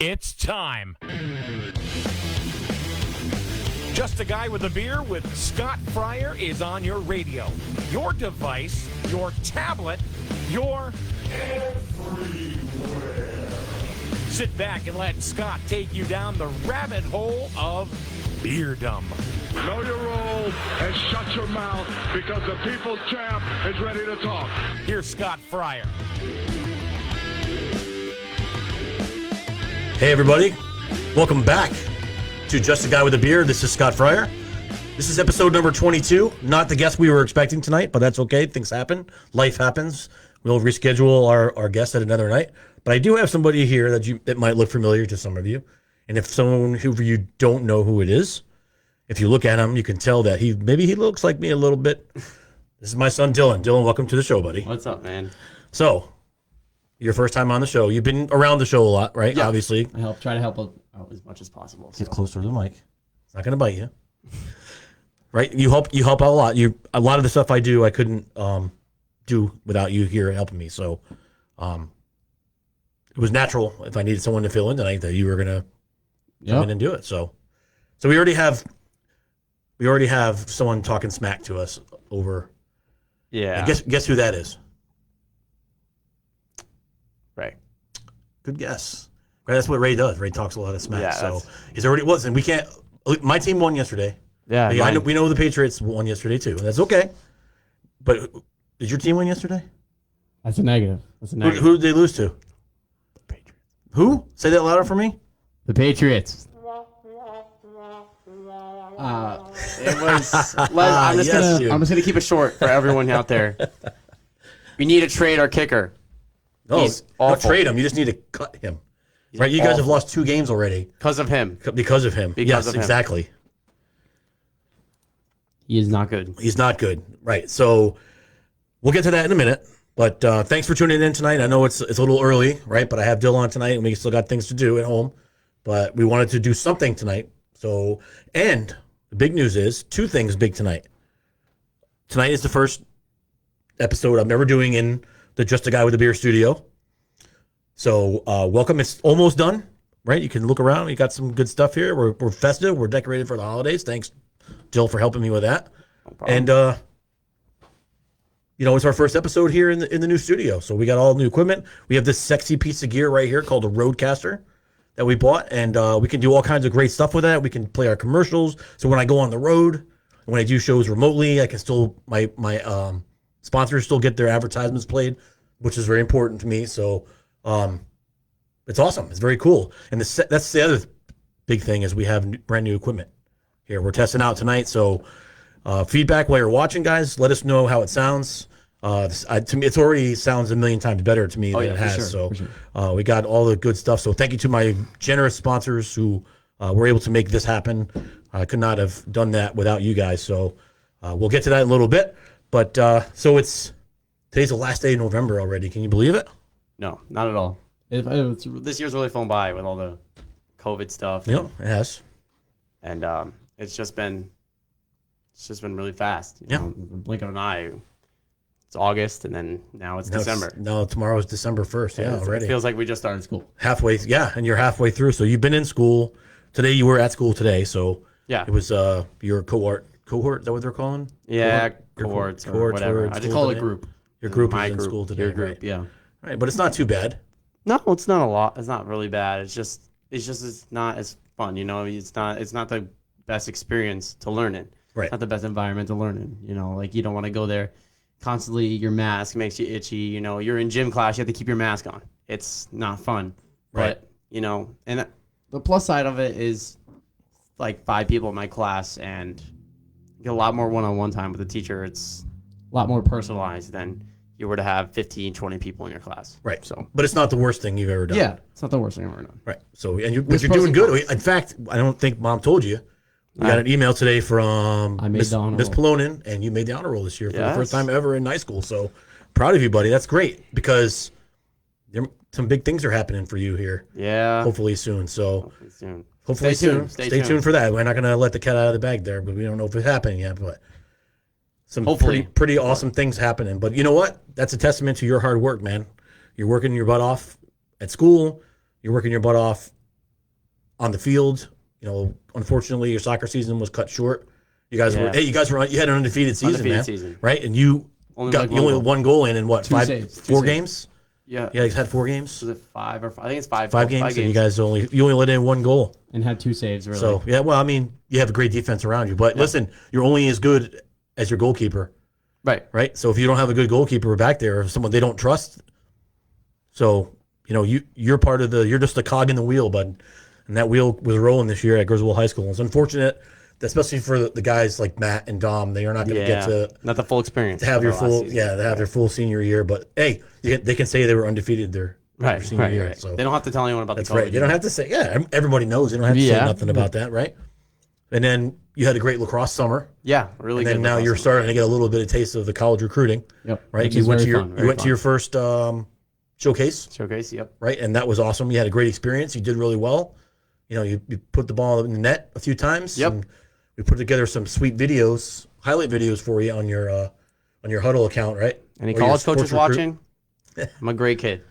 It's time. Just a Guy with a Beer with Scott Freyer is on your radio, your device, your tablet, your everywhere. Sit back and let Scott take you down the rabbit hole of beerdom. Know your role and shut your mouth because the people's champ is ready to talk. Here's Scott Freyer. Hey everybody, welcome back to Just a Guy with a Beer. This is Scott Freyer. This is episode number 22. Not the guest we were expecting tonight, but that's okay. Things happen. Life happens. We'll reschedule our guest at another night. But I do have somebody here that might look familiar to some of you. And if someone who you don't know who it is, if you look at him, you can tell that he looks like me a little bit. This is my son, Dylan. Dylan, welcome to the show, buddy. What's up, man? So, your first time on the show. You've been around the show a lot, right? Yeah. Obviously. I try to help out as much as possible. So. Get closer to the mic. It's not going to bite you. Right? You help out a lot. A lot of the stuff I do, I couldn't do without you here helping me. So, it was natural if I needed someone to fill in tonight that you were going to come in and do it. So we already have someone talking smack to us over. Yeah. Guess who that is? Right. Good guess. Right, that's what Ray does. Ray talks a lot of smack. Yeah, so he's already was, and we can't. My team won yesterday. Yeah. We know the Patriots won yesterday too. And that's okay. But did your team win yesterday? That's a negative. Who did they lose to? The Patriots. Who? Say that louder for me. The Patriots. It was. I'm just gonna keep it short for everyone out there. We need to trade our kicker. No, He's don't awful. trade him. You just need to cut him. Right? You guys have lost 2 games already Because of him. because of him. Because of him. Exactly. He is not good. He's not good. Right. So we'll get to that in a minute. But thanks for tuning in tonight. I know it's a little early, right? But I have Dill on tonight, and we still got things to do at home. But we wanted to do something tonight. So, and the big news is 2 things big tonight. Tonight is the first episode I'm ever doing in the Just a Guy with a Beer studio. So welcome. It's almost done, right? You can look around. We got some good stuff here. We're festive. We're decorated for the holidays. Thanks, Jill, for helping me with that. No problem. And it's our first episode here in the new studio. So we got all new equipment. We have this sexy piece of gear right here called a Roadcaster that we bought, and we can do all kinds of great stuff with that. We can play our commercials. So when I go on the road, when I do shows remotely, I can still my sponsors still get their advertisements played, which is very important to me. So it's awesome. It's very cool. And that's the other big thing is we have brand new equipment here. We're testing out tonight. So feedback while you're watching, guys. Let us know how it sounds. To me, it's already sounds a million times better to me than it has. Sure, so we got all the good stuff. So thank you to my generous sponsors who were able to make this happen. I could not have done that without you guys. So we'll get to that in a little bit. But so today's the last day of November already. Can you believe it? No, not at all. This year's really flown by with all the COVID stuff. Yeah, it has. And it's just been really fast. You Yeah. know, blink of an eye. It's August, and then now it's December. No, tomorrow's December 1st. Yeah, already. It feels like we just started school. Halfway. Yeah, and you're halfway through. So you've been in school. Today you were at school today. So Yeah. it was your cohort. Cohort, is that what they're calling? Yeah, Your cohorts or cohorts whatever. were in I just school call it today? group. Your group My is in group, school today. Your group, right? yeah. Right, but it's not too bad. No, it's not a lot. It's not really bad. It's not as fun. You know, it's not the best experience to learn in. Right. It's not the best environment to learn in. You know, like you don't want to go there constantly. Your mask makes you itchy. You know, you're in gym class. You have to keep your mask on. It's not fun. Right. But you know, and the plus side of it is like 5 people in my class and you get a lot more one-on-one time with the teacher. It's a lot more personalized than you were to have 15, 20 people in your class. Right. So, But it's not the worst thing you've ever done. yeah, it's not the worst thing I've ever done. Right. So, but you're pros doing and good. cons. In fact, I don't think Mom told you. We got an email today from I made Miss the honor roll. Polonin, and you made the honor roll this year for the Yes. first time ever in high school. So proud of you, buddy. That's great because some big things are happening for you here. Yeah. Hopefully soon. So Soon. hopefully Stay soon. tuned. Stay tuned for that. We're not going to let the cat out of the bag there, but we don't know if it's happening yet. But some Hopefully. pretty awesome things happening. But you know what? That's a testament to your hard work, man. You're working your butt off at school. You're working your butt off on the field. Unfortunately, your soccer season was cut short. You guys Yeah. you had an undefeated season, Undefeated man. season. Right? And you Only got like you only had one goal in what? Two Four saves. games? Yeah. Yeah, you had 4 games. Was it 5 or 5? I think it's 5. 5 games, and you guys only let in 1 goal. And had 2 saves, really. So yeah, well, I mean, you have a great defense around you, but listen, you're only as good as your goalkeeper, Right. right? So if you don't have a good goalkeeper back there, or someone they don't trust, so you're part of you're just a cog in the wheel, bud. And that wheel was rolling this year at Griswold High School. It's unfortunate, especially for the guys like Matt and Dom. They are not going to get to not the full experience. to have your of the last full season. to have their full senior year. But hey, they can say they were undefeated their senior year. Right. So They don't have to tell anyone about that's the COVID. right. They don't have to say. Yeah, everybody knows. They don't have to say Yeah. nothing about that, right? And then you had a great lacrosse summer. Yeah, really And good. then now you're starting to get a little bit of taste of the college recruiting, Yep. right? Which You is went to very your fun, you very went to fun. your first showcase, showcase. Yep. right? And that was awesome. You had a great experience. You did really well. You put the ball in the net a few times. Yep. And we put together some sweet videos, highlight videos for you on your Huddle account, right? Any Or your college coaches sports recruit. watching? I'm a great kid.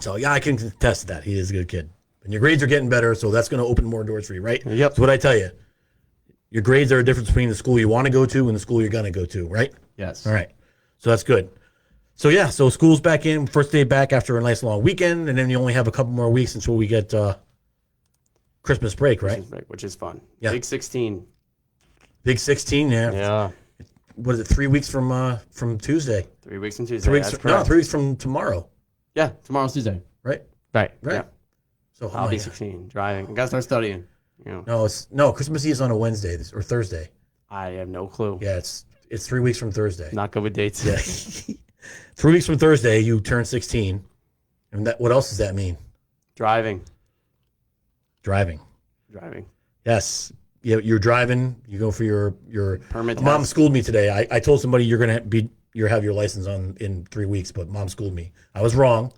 So yeah, I can attest to that. He is a good kid. And your grades are getting better, so that's going to open more doors for you, right? Yep. That's what I tell you. Your grades are a difference between the school you want to go to and the school you're going to go to, right? Yes. All right. So that's good. So yeah, so school's back in, first day back after a nice long weekend, and then you only have a couple more weeks until we get Christmas break, right? Which is fun. Yeah. Big 16. Big 16, yeah. Yeah. What is it? 3 weeks from Tuesday. 3 weeks from Tuesday. 3 weeks. That's No, correct. 3 weeks from tomorrow, Yeah. Tomorrow's Tuesday. right? Right. Right. Yeah. So I'll oh be my God. 16. Driving. I gotta start studying. No, Christmas Eve is on a Wednesday or Thursday. I have no clue. Yeah, it's 3 weeks from Thursday. Not good with dates. Yeah. 3 weeks from Thursday, you turn 16. And what else does that mean? Driving. Driving. Yes. You're driving. You go for your Permit Mom test. schooled me today. I told somebody you're gonna have your license in 3 weeks, but Mom schooled me. I was wrong.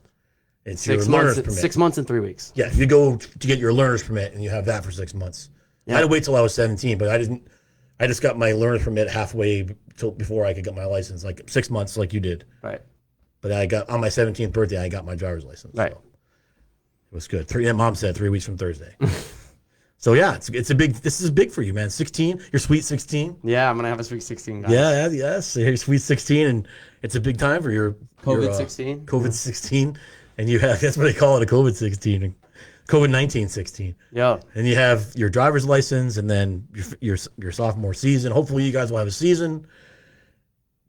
It's your 6 learner's months. permit. 6 months and 3 weeks. Yeah, you go to get your learner's permit and you have that for 6 months. I had to wait till I was 17, but I didn't. I just got my learner's permit halfway till before I could get my license, like 6 months, like you did. Right. But I got on my 17th birthday, I got my driver's license. Right. So it was good. Mom said 3 weeks from Thursday. So yeah, it's a big. This is big for you, man. 16, your sweet 16. Yeah, I'm gonna have a sweet 16. Guys. Yeah, yes, your sweet 16, and it's a big time for your COVID 16. COVID 16, and you have that's what they call it, a COVID 16, COVID-19 16. Yeah. And you have your driver's license, and then your sophomore season. Hopefully, you guys will have a season.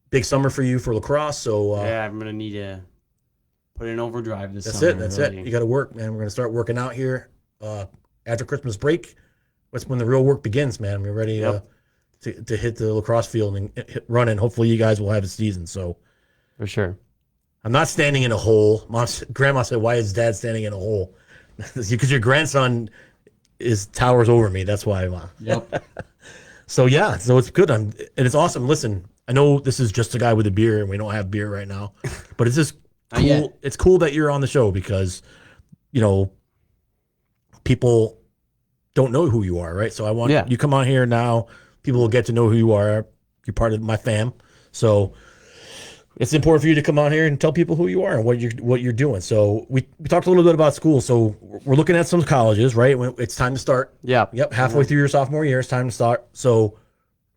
Big summer for you for lacrosse. So Yeah, I'm gonna need to put in overdrive this that's summer. it. That's really. it. You got to work, man. We're gonna start working out here after Christmas break. That's when the real work begins, man. We're ready to hit the lacrosse field and hit running. Hopefully, you guys will have a season. So For sure. I'm not standing in a hole. Grandma said, "Why is Dad standing in a hole?" Because your grandson towers over me. That's why. Yep. So yeah, so it's good. And it's awesome. Listen, I know this is just a guy with a beer, and we don't have beer right now, but it's just Not yet. cool. It's cool that you're on the show because, people don't know who you are, right? So I want you come on here now. People will get to know who you are. You're part of my fam, so it's important for you to come on here and tell people who you are and what you're doing. So we talked a little bit about school. So we're looking at some colleges, right? It's time to start. Yeah. Yep, halfway through your sophomore year, it's time to start. So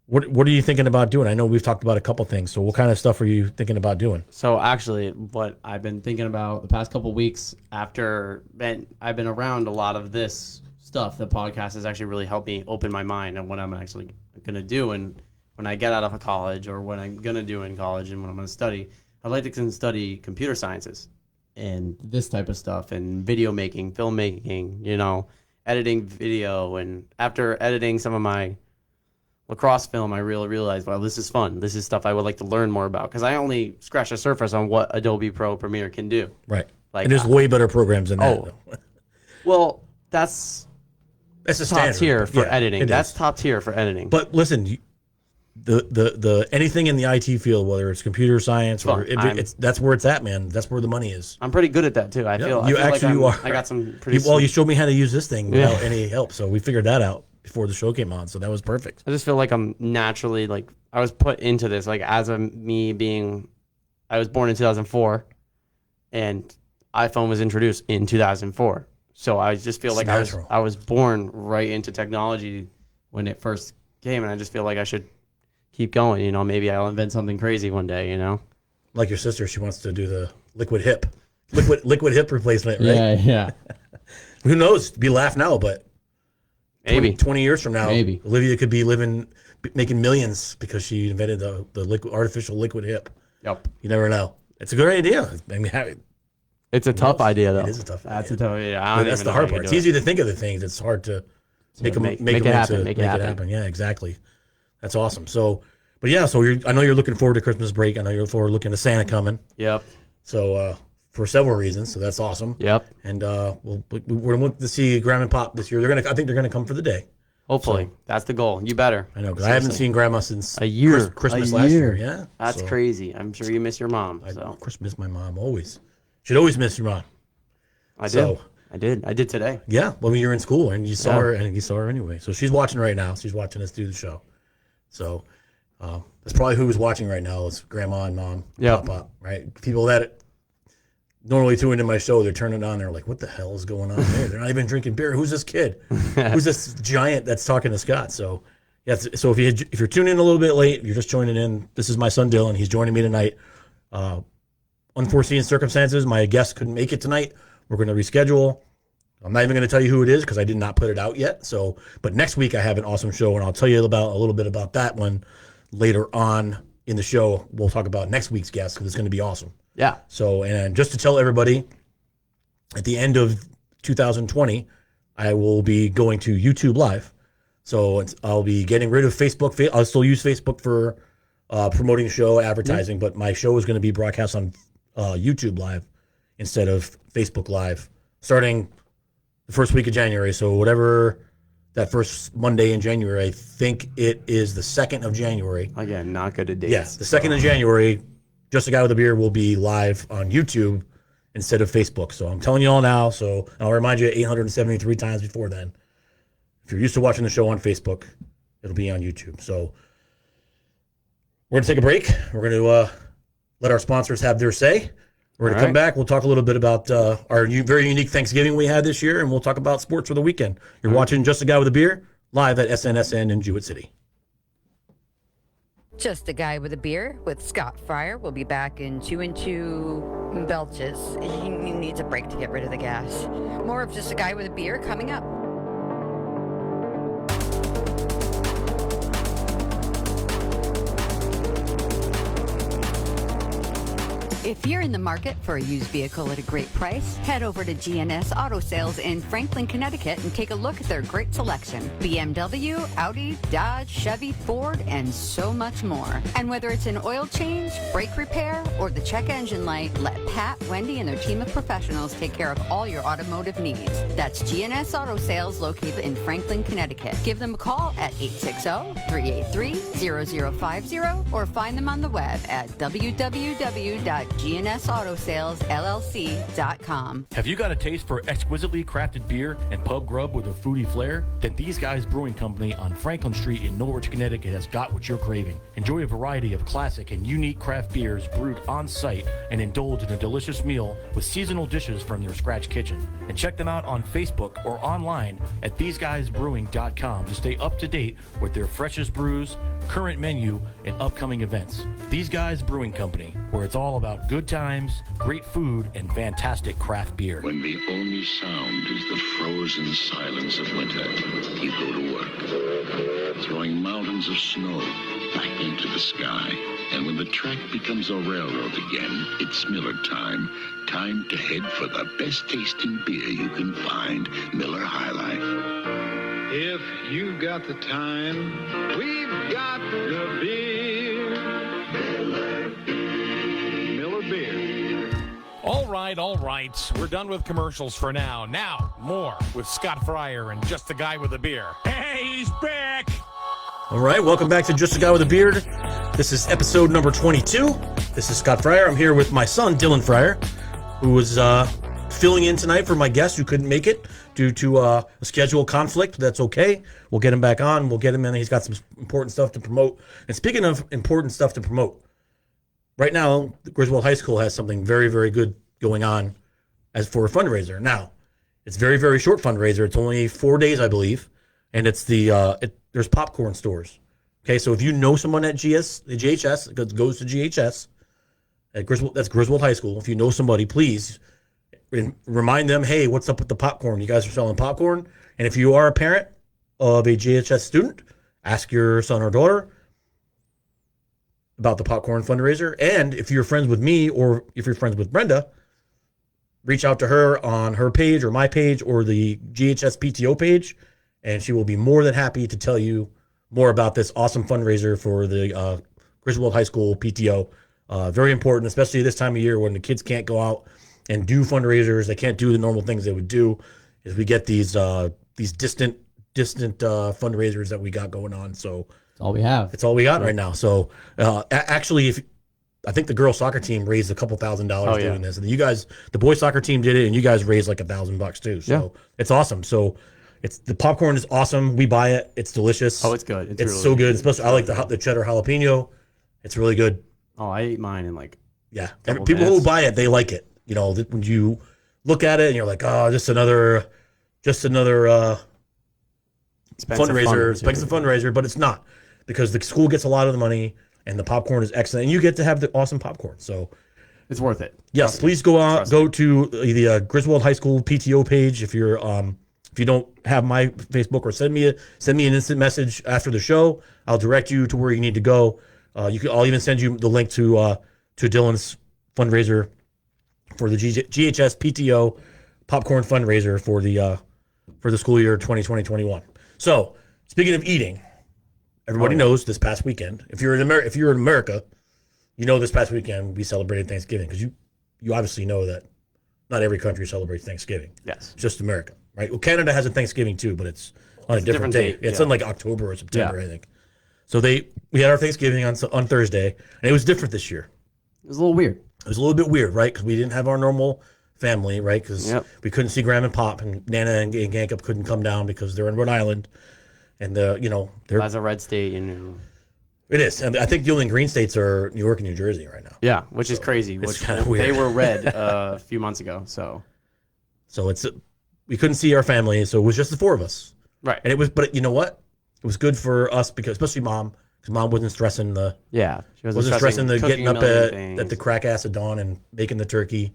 what are you thinking about doing? I know we've talked about a couple things. So what kind of stuff are you thinking about doing? So actually, What I've been thinking about the past couple weeks I've been around a lot of this stuff. The podcast has actually really helped me open my mind on what I'm actually going to do. And when I get out of college or what I'm going to do in college and what I'm going to study, I'd like to study computer sciences and this type of stuff and video making, filmmaking, editing video. And after editing some of my lacrosse film, I really realized, wow, this is fun. This is stuff I would like to learn more about because I only scratched the surface on what Adobe Premiere can do. Right. Like, And there's way better programs than that. Oh. though. Well, that's That's a top standard. tier but for yeah, editing. it That's is. top tier for editing. But listen, the anything in the IT field, whether it's computer science or fun. that's where it's at, man. That's where the money is. I'm pretty good at that too. I feel you like actually are. I got some pretty. You showed me how to use this thing Yeah. without any help, so we figured that out before the show came on. So that was perfect. I just feel like I'm naturally I was put into this as a me being. I was born in 2004, and iPhone was introduced in 2004. So I just feel like natural. I was born right into technology when it first came, and I just feel like I should keep going. You know, maybe I'll invent something crazy one day. You know, Like your sister, she wants to do the liquid hip replacement, right? Yeah. Who knows? Be laugh now, but maybe 20 years from now, Maybe. Olivia could be making millions because she invented the artificial liquid hip. Yep. You never know. It's a good idea. I mean, It's a tough idea, though. it is a tough That's idea. a tough idea. But that's the hard part. It's easy to think of the things. It's hard to make it happen. Yeah, exactly. That's awesome. So, but yeah, so I know you're looking forward to Christmas break. I know you're looking forward to Santa coming. Yep. So, for several reasons. So that's awesome. Yep. And we're going to see Grandma and Pop this year. I think they're going to come for the day. Hopefully, that's the goal. You better. I know, because I haven't seen Grandma since A year. Christmas A last year. year. Yeah, That's so crazy. I'm sure you miss your mom. I, So of course, miss my mom always. Should always miss your mom. I did. So- I did today. Yeah, well, when you were in school and you saw Yeah. her, and you saw her anyway. So she's watching right now. She's watching us do the show. So that's probably who was watching right now is Grandma and Mom. Yeah. Pop, right? People that normally tune into my show, they're turning on. They're like, "What the hell is going on there? They're not even drinking beer. Who's this kid? Who's this giant that's talking to Scott?" So yeah. So if you're tuning in a little bit late, you're just joining in. This is my son Dylan. He's joining me tonight. Unforeseen circumstances. My guest couldn't make it tonight. We're going to reschedule. I'm not even going to tell you who it is because I did not put it out yet. So, but next week I have an awesome show, and I'll tell you a little bit about that one later on in the show. We'll talk about next week's guest because it's going to be awesome. Yeah. So, and just to tell everybody, at the end of 2020, I will be going to YouTube Live. So I'll be getting rid of Facebook. I'll still use Facebook for promoting the show, advertising, but my show is going to be broadcast on YouTube Live instead of Facebook Live starting the first week of January. So whatever that first Monday in January, I think it is the 2nd of January. Again, not good at dates. Yes, the 2nd of January, Just a Guy with a Beer will be live on YouTube instead of Facebook. So I'm telling you all now. So I'll remind you 873 times before then. If you're used to watching the show on Facebook, it'll be on YouTube. So we're going to take a break. We're going to let our sponsors have their say. We're going to come back. We'll talk a little bit about our very unique Thanksgiving we had this year, and we'll talk about sports for the weekend. You're watching Just a Guy with a Beer live at SNSN in Jewett City. Just a Guy with a Beer with Scott Freyer. We'll be back in 2 and 2 belches. He needs a break to get rid of the gas. More of Just a Guy with a Beer coming up. If you're in the market for a used vehicle at a great price, head over to GNS Auto Sales in Franklin, Connecticut and take a look at their great selection. BMW, Audi, Dodge, Chevy, Ford, and so much more. And whether it's an oil change, brake repair, or the check engine light, let Pat, Wendy, and their team of professionals take care of all your automotive needs. That's GNS Auto Sales located in Franklin, Connecticut. Give them a call at 860-383-0050 or find them on the web at www.gnsautosales.llc.com. Have you got a taste for exquisitely crafted beer and pub grub with a foodie flair? Then These Guys Brewing Company on Franklin Street in Norwich, Connecticut has got what you're craving. Enjoy a variety of classic and unique craft beers brewed on site and indulge in a delicious meal with seasonal dishes from their scratch kitchen. And check them out on Facebook or online at theseguysbrewing.com to stay up to date with their freshest brews, current menu, and upcoming events. These Guys Brewing Company, where it's all about good times, great food, and fantastic craft beer. When the only sound is the frozen silence of winter, you go to work, throwing mountains of snow back into the sky. And when the track becomes a railroad again, it's Miller time. Time to head for the best tasting beer you can find, Miller High Life. If you've got the time, we've got the beer. Miller Beer. All right. We're done with commercials for now. Now, more with Scott Freyer and Just a Guy with a Beer. Hey, he's back! All right, welcome back to Just a Guy with a Beard. This is episode number 22. This is Scott Freyer. I'm here with my son, Dylan Freyer, who was filling in tonight for my guest who couldn't make it due to a schedule conflict. That's okay. We'll get him back on. We'll get him in. He's got some important stuff to promote. And speaking of important stuff to promote, right now, Griswold High School has something very, very good going on as for a fundraiser. Now, It's very, very short fundraiser. It's only 4 days, I believe, and it's there's popcorn stores. Okay, so if you know someone at the GHS that goes to GHS at Griswold, that's Griswold High School. If you know somebody, please remind them, hey, what's up with the popcorn? You guys are selling popcorn, and if you are a parent of a GHS student, ask your son or daughter about the popcorn fundraiser. And if you're friends with me or if you're friends with Brenda, reach out to her on her page or my page or the GHS PTO page, and she will be more than happy to tell you more about this awesome fundraiser for the Griswold High School PTO. Very important, especially this time of year when the kids can't go out and do fundraisers. They can't do the normal things they would do. Is we get these distant fundraisers that we got going on. So That's all we have. it's all we got right now. So actually, if I think the girls soccer team raised a couple $1,000 doing this, and you guys, the boys soccer team did it, and you guys raised like $1,000 too. So it's awesome. So the popcorn is awesome. We buy it. It's delicious. Oh, it's good. It's really so good. Especially I like the cheddar jalapeno. It's really good. Oh, I ate mine in like People minutes. who buy it, they like it. You know, when you look at it and you're like, oh, just another fundraiser, expensive fundraiser, but it's not, because the school gets a lot of the money and the popcorn is excellent, and you get to have the awesome popcorn. So it's worth it. yes, please go to the Griswold High School PTO page if you don't have my Facebook, or send me an instant message after the show. I'll direct you to where you need to go. I'll even send you the link to Dylan's fundraiser for the GHS PTO popcorn fundraiser for the school year 2020-21. So speaking of eating, everybody knows this past weekend. If you're in America, you know this past weekend we celebrated Thanksgiving, because you obviously know that not every country celebrates Thanksgiving. Yes. It's just America, right? Well, Canada has a Thanksgiving too, but it's on a different date. It's in like October or September, I think. So we had our Thanksgiving on Thursday, and it was different this year. It was a little weird. It was a little bit weird, right? Because we didn't have our normal family, right? Because we couldn't see Grandma and Pop, and Nana and Gankup couldn't come down because they're in Rhode Island, and they're That's a red state, it is. And I think the only green states are New York and New Jersey right now. Yeah, which is crazy. It's kind of weird. They were red a few months ago, so we couldn't see our family, so it was just the four of us, right. And but you know what? It was good for us, because especially Mom. Because Mom wasn't stressing she wasn't stressing the getting up things. at the crack ass of dawn and making the turkey.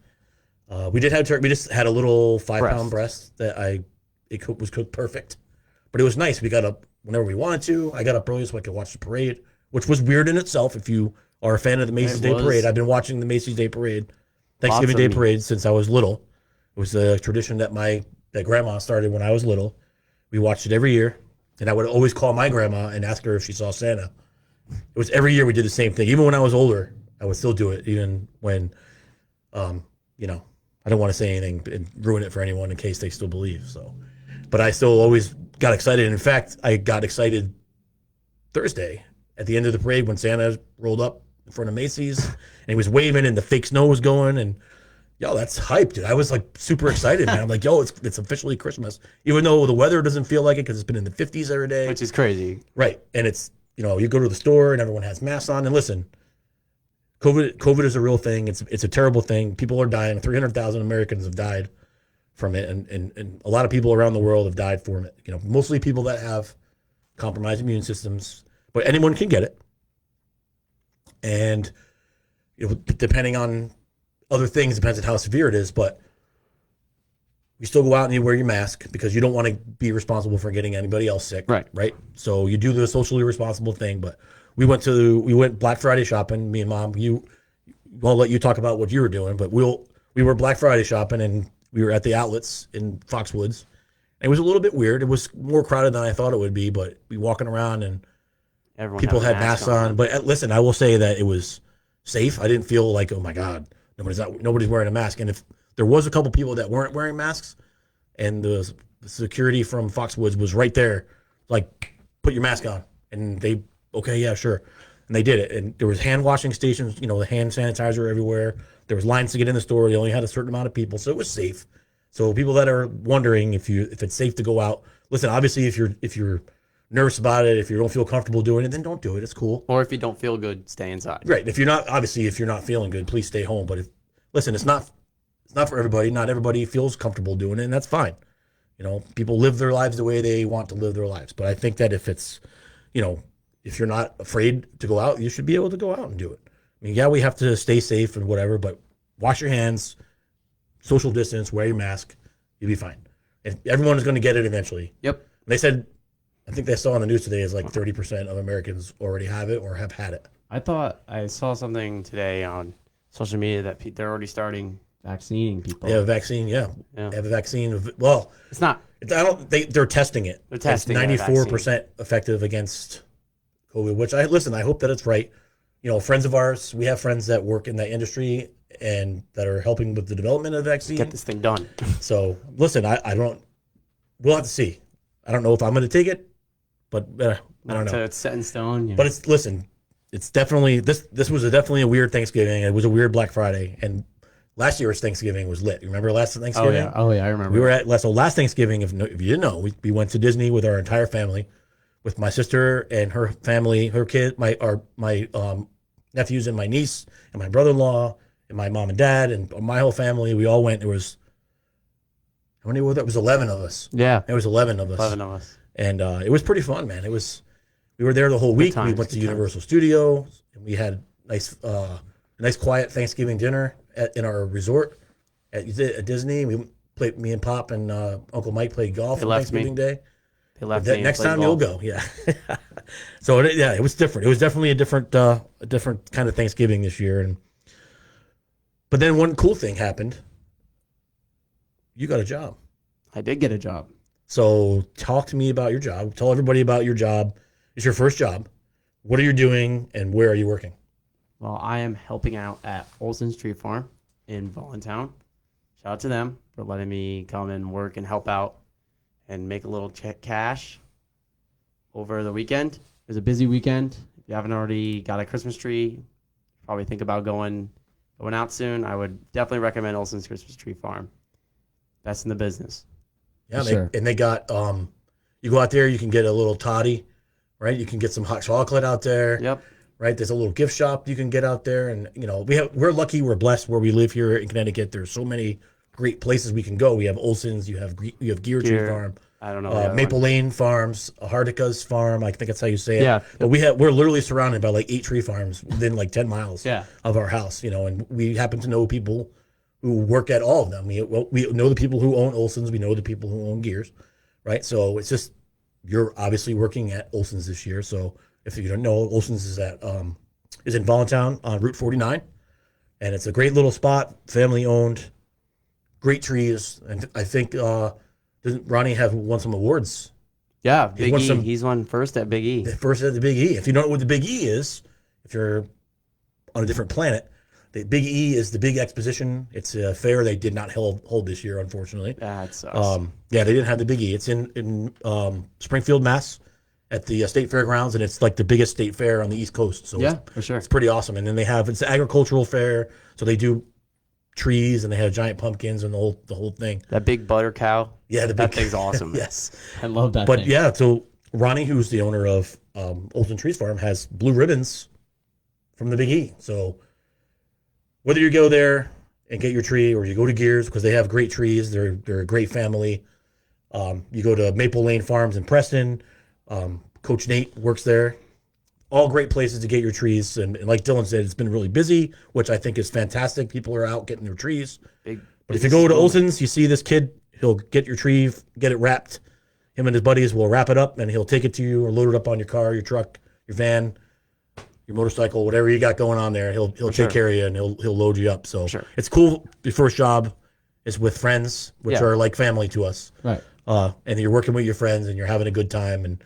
We did have turkey. We just had a little 5-pound breast that was cooked perfect, but it was nice. We got up whenever we wanted to. I got up early so I could watch the parade, which was weird in itself. If you are a fan of the Macy's Day Parade, I've been watching the Macy's Day Parade, Thanksgiving Day Parade, since I was little. It was a tradition that Grandma started when I was little. We watched it every year. And I would always call my grandma and ask her if she saw Santa. It was every year we did the same thing. Even when I was older, I would still do it. Even when, I don't want to say anything and ruin it for anyone in case they still believe. So, but I still always got excited. In fact, I got excited Thursday at the end of the parade when Santa rolled up in front of Macy's and he was waving and the fake snow was going, and that's hype, dude. I was like super excited, man. I'm like, it's officially Christmas, even though the weather doesn't feel like it because it's been in the 50s every day. Which is crazy. Right. And it's, you go to the store and everyone has masks on. And listen, COVID is a real thing. It's a terrible thing. People are dying. 300,000 Americans have died from it. And a lot of people around the world have died from it. Mostly people that have compromised immune systems, but anyone can get it. And, depending on other things, depends on how severe it is, but you still go out and you wear your mask because you don't want to be responsible for getting anybody else sick. Right. So you do the socially responsible thing. But we went Black Friday shopping, me and Mom. I'll let you talk about what you were doing, but we were Black Friday shopping, and we were at the outlets in Foxwoods. And it was a little bit weird. It was more crowded than I thought it would be, but we walking around and people had masks on. But listen, I will say that it was safe. I didn't feel like, oh my God, nobody's wearing a mask. And if there was a couple people that weren't wearing masks, and the security from Foxwoods was right there, like, put your mask on. And they, okay, yeah, sure. And they did it. And there was hand washing stations, the hand sanitizer everywhere. There was lines to get in the store. They only had a certain amount of people, so it was safe. So people that are wondering if it's safe to go out, listen, obviously if you're nervous about it, if you don't feel comfortable doing it, then don't do it. It's cool. Or if you don't feel good, stay inside. Right. If you're not feeling good, please stay home. But listen, it's not for everybody. Not everybody feels comfortable doing it, and that's fine. You know, people live their lives the way they want to live their lives. But I think that if it's, you know, if you're not afraid to go out, you should be able to go out and do it. I mean, yeah, we have to stay safe and whatever, but wash your hands, social distance, wear your mask, you'll be fine. And everyone is going to get it eventually. Yep. They said, I think they saw on the news today is like 30% of Americans already have it or have had it. I thought I saw something today on social media that they're already starting vaccinating people. They have a vaccine, yeah. Yeah. They have a vaccine. Well, It's not. they're testing it. They're testing It's that 94% effective against COVID, which I hope that it's right. You know, friends of ours, we have friends that work in that industry and that are helping with the development of the vaccine. Get this thing done. So listen, we'll have to see. I don't know if I'm going to take it, but I don't know. So it's set in stone. Yeah. But it's definitely, this was definitely a weird Thanksgiving. It was a weird Black Friday. And last year's Thanksgiving was lit. You remember last Thanksgiving? Oh yeah, I remember. We were at last Thanksgiving. If you didn't know, we went to Disney with our entire family, with my sister and her family, her kid, my nephews and my niece and my brother-in-law and my mom and dad and my whole family. We all went. There was how many were there? It was 11 of us. Yeah, There was 11 of us. 11 of us. And it was pretty fun, man. We were there the whole week. We went to Universal Studios and we had a nice quiet Thanksgiving dinner in our resort at Disney. Me and Pop and Uncle Mike played golf on Thanksgiving Day. They left me. Next time you'll go, yeah. So it was different. It was definitely a different kind of Thanksgiving this year. But then one cool thing happened. You got a job. I did get a job. So talk to me about your job. Tell everybody about your job. It's your first job. What are you doing and where are you working? Well, I am helping out at Olson's Tree Farm in Voluntown. Shout out to them for letting me come and work and help out and make a little cash over the weekend. It was a busy weekend. If you haven't already got a Christmas tree, probably think about going out soon. I would definitely recommend Olson's Christmas Tree Farm. Best in the business. Yeah, sure. They got you go out there, you can get a little toddy, right? You can get some hot chocolate out there. Yep. Right, there's a little gift shop you can get out there, and you know we're lucky, we're blessed where we live here in Connecticut. There's so many great places we can go. We have Olson's, you have Gear Tree Farm, I don't know Maple Lane Farms, Hardika's Farm. I think that's how you say it. Yeah, but we're literally surrounded by like 8 tree farms within like 10 miles of our house. You know, and we happen to know people who work at all of them. We know the people who own Olson's. We know the people who own Gears, right? So it's just you're obviously working at Olson's this year, so. If you don't know, Olson's is in Voluntown on Route 49, and it's a great little spot, family owned, great trees, and I think doesn't Ronnie have won some awards? Yeah, Big E. He's won first at Big E. First at the Big E. If you don't know what the Big E is, if you're on a different planet, the Big E is the big exposition. It's a fair they did not hold this year, unfortunately. That sucks. Yeah, they didn't have the Big E. It's in Springfield, Mass. At the state fairgrounds, and it's like the biggest state fair on the East Coast. So for sure, it's pretty awesome. And then it's an agricultural fair, so they do trees and they have giant pumpkins and the whole thing. That big butter cow. Yeah, that thing's awesome. Yes, I love that. But yeah, so Ronnie, who's the owner of Olson Trees Farm, has blue ribbons from the Big E. So whether you go there and get your tree, or you go to Gears because they have great trees, they're a great family. You go to Maple Lane Farms in Preston. Coach Nate works there. All great places to get your trees. And like Dylan said, it's been really busy, which I think is fantastic. People are out getting their trees. But if you go to Olson's, you see this kid, he'll get your tree, get it wrapped. Him and his buddies will wrap it up, and he'll take it to you or load it up on your car, your truck, your van, your motorcycle, whatever you got going on there. He'll take care of you, and he'll load you up. So it's cool. Your first job is with friends, which are like family to us. Right. And you're working with your friends, and you're having a good time, and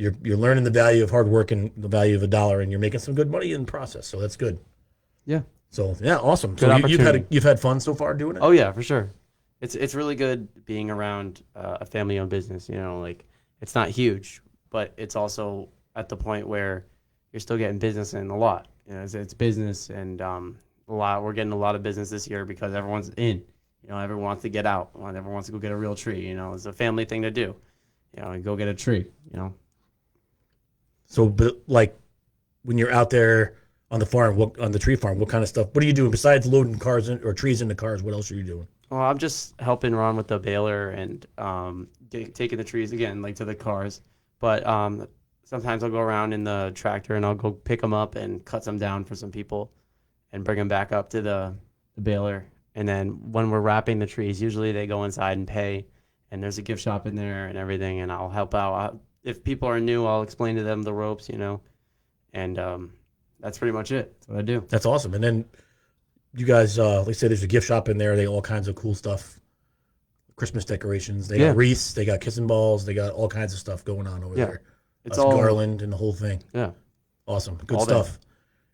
you're learning the value of hard work and the value of $1, and you're making some good money in the process. So that's good. Yeah. So yeah, awesome. Good so you've had fun so far doing it? Oh yeah, for sure. It's really good being around a family-owned business. You know, like it's not huge, but it's also at the point where you're still getting business in a lot. You know, it's business, and we're getting a lot of business this year because everyone's in. You know, everyone wants to get out. Everyone wants to go get a real tree. You know, it's a family thing to do. You know, and go get a tree. You know. So, but like when you're out there on the farm, on the tree farm? What kind of stuff? What are you doing besides loading cars or trees into cars? What else are you doing? Well, I'm just helping Ron with the baler and taking the trees again, like to the cars. But sometimes I'll go around in the tractor and I'll go pick them up and cut some down for some people and bring them back up to the baler. And then when we're wrapping the trees, usually they go inside and pay. And there's a gift shop in there and everything. And I'll help out. If people are new, I'll explain to them the ropes, And that's pretty much it. That's what I do. That's awesome. And then you guys, like I said, there's a gift shop in there. They got all kinds of cool stuff. Christmas decorations. They got wreaths. They got kissing balls. They got all kinds of stuff going on over there. It's all garland and the whole thing. Yeah. Awesome. Good all stuff.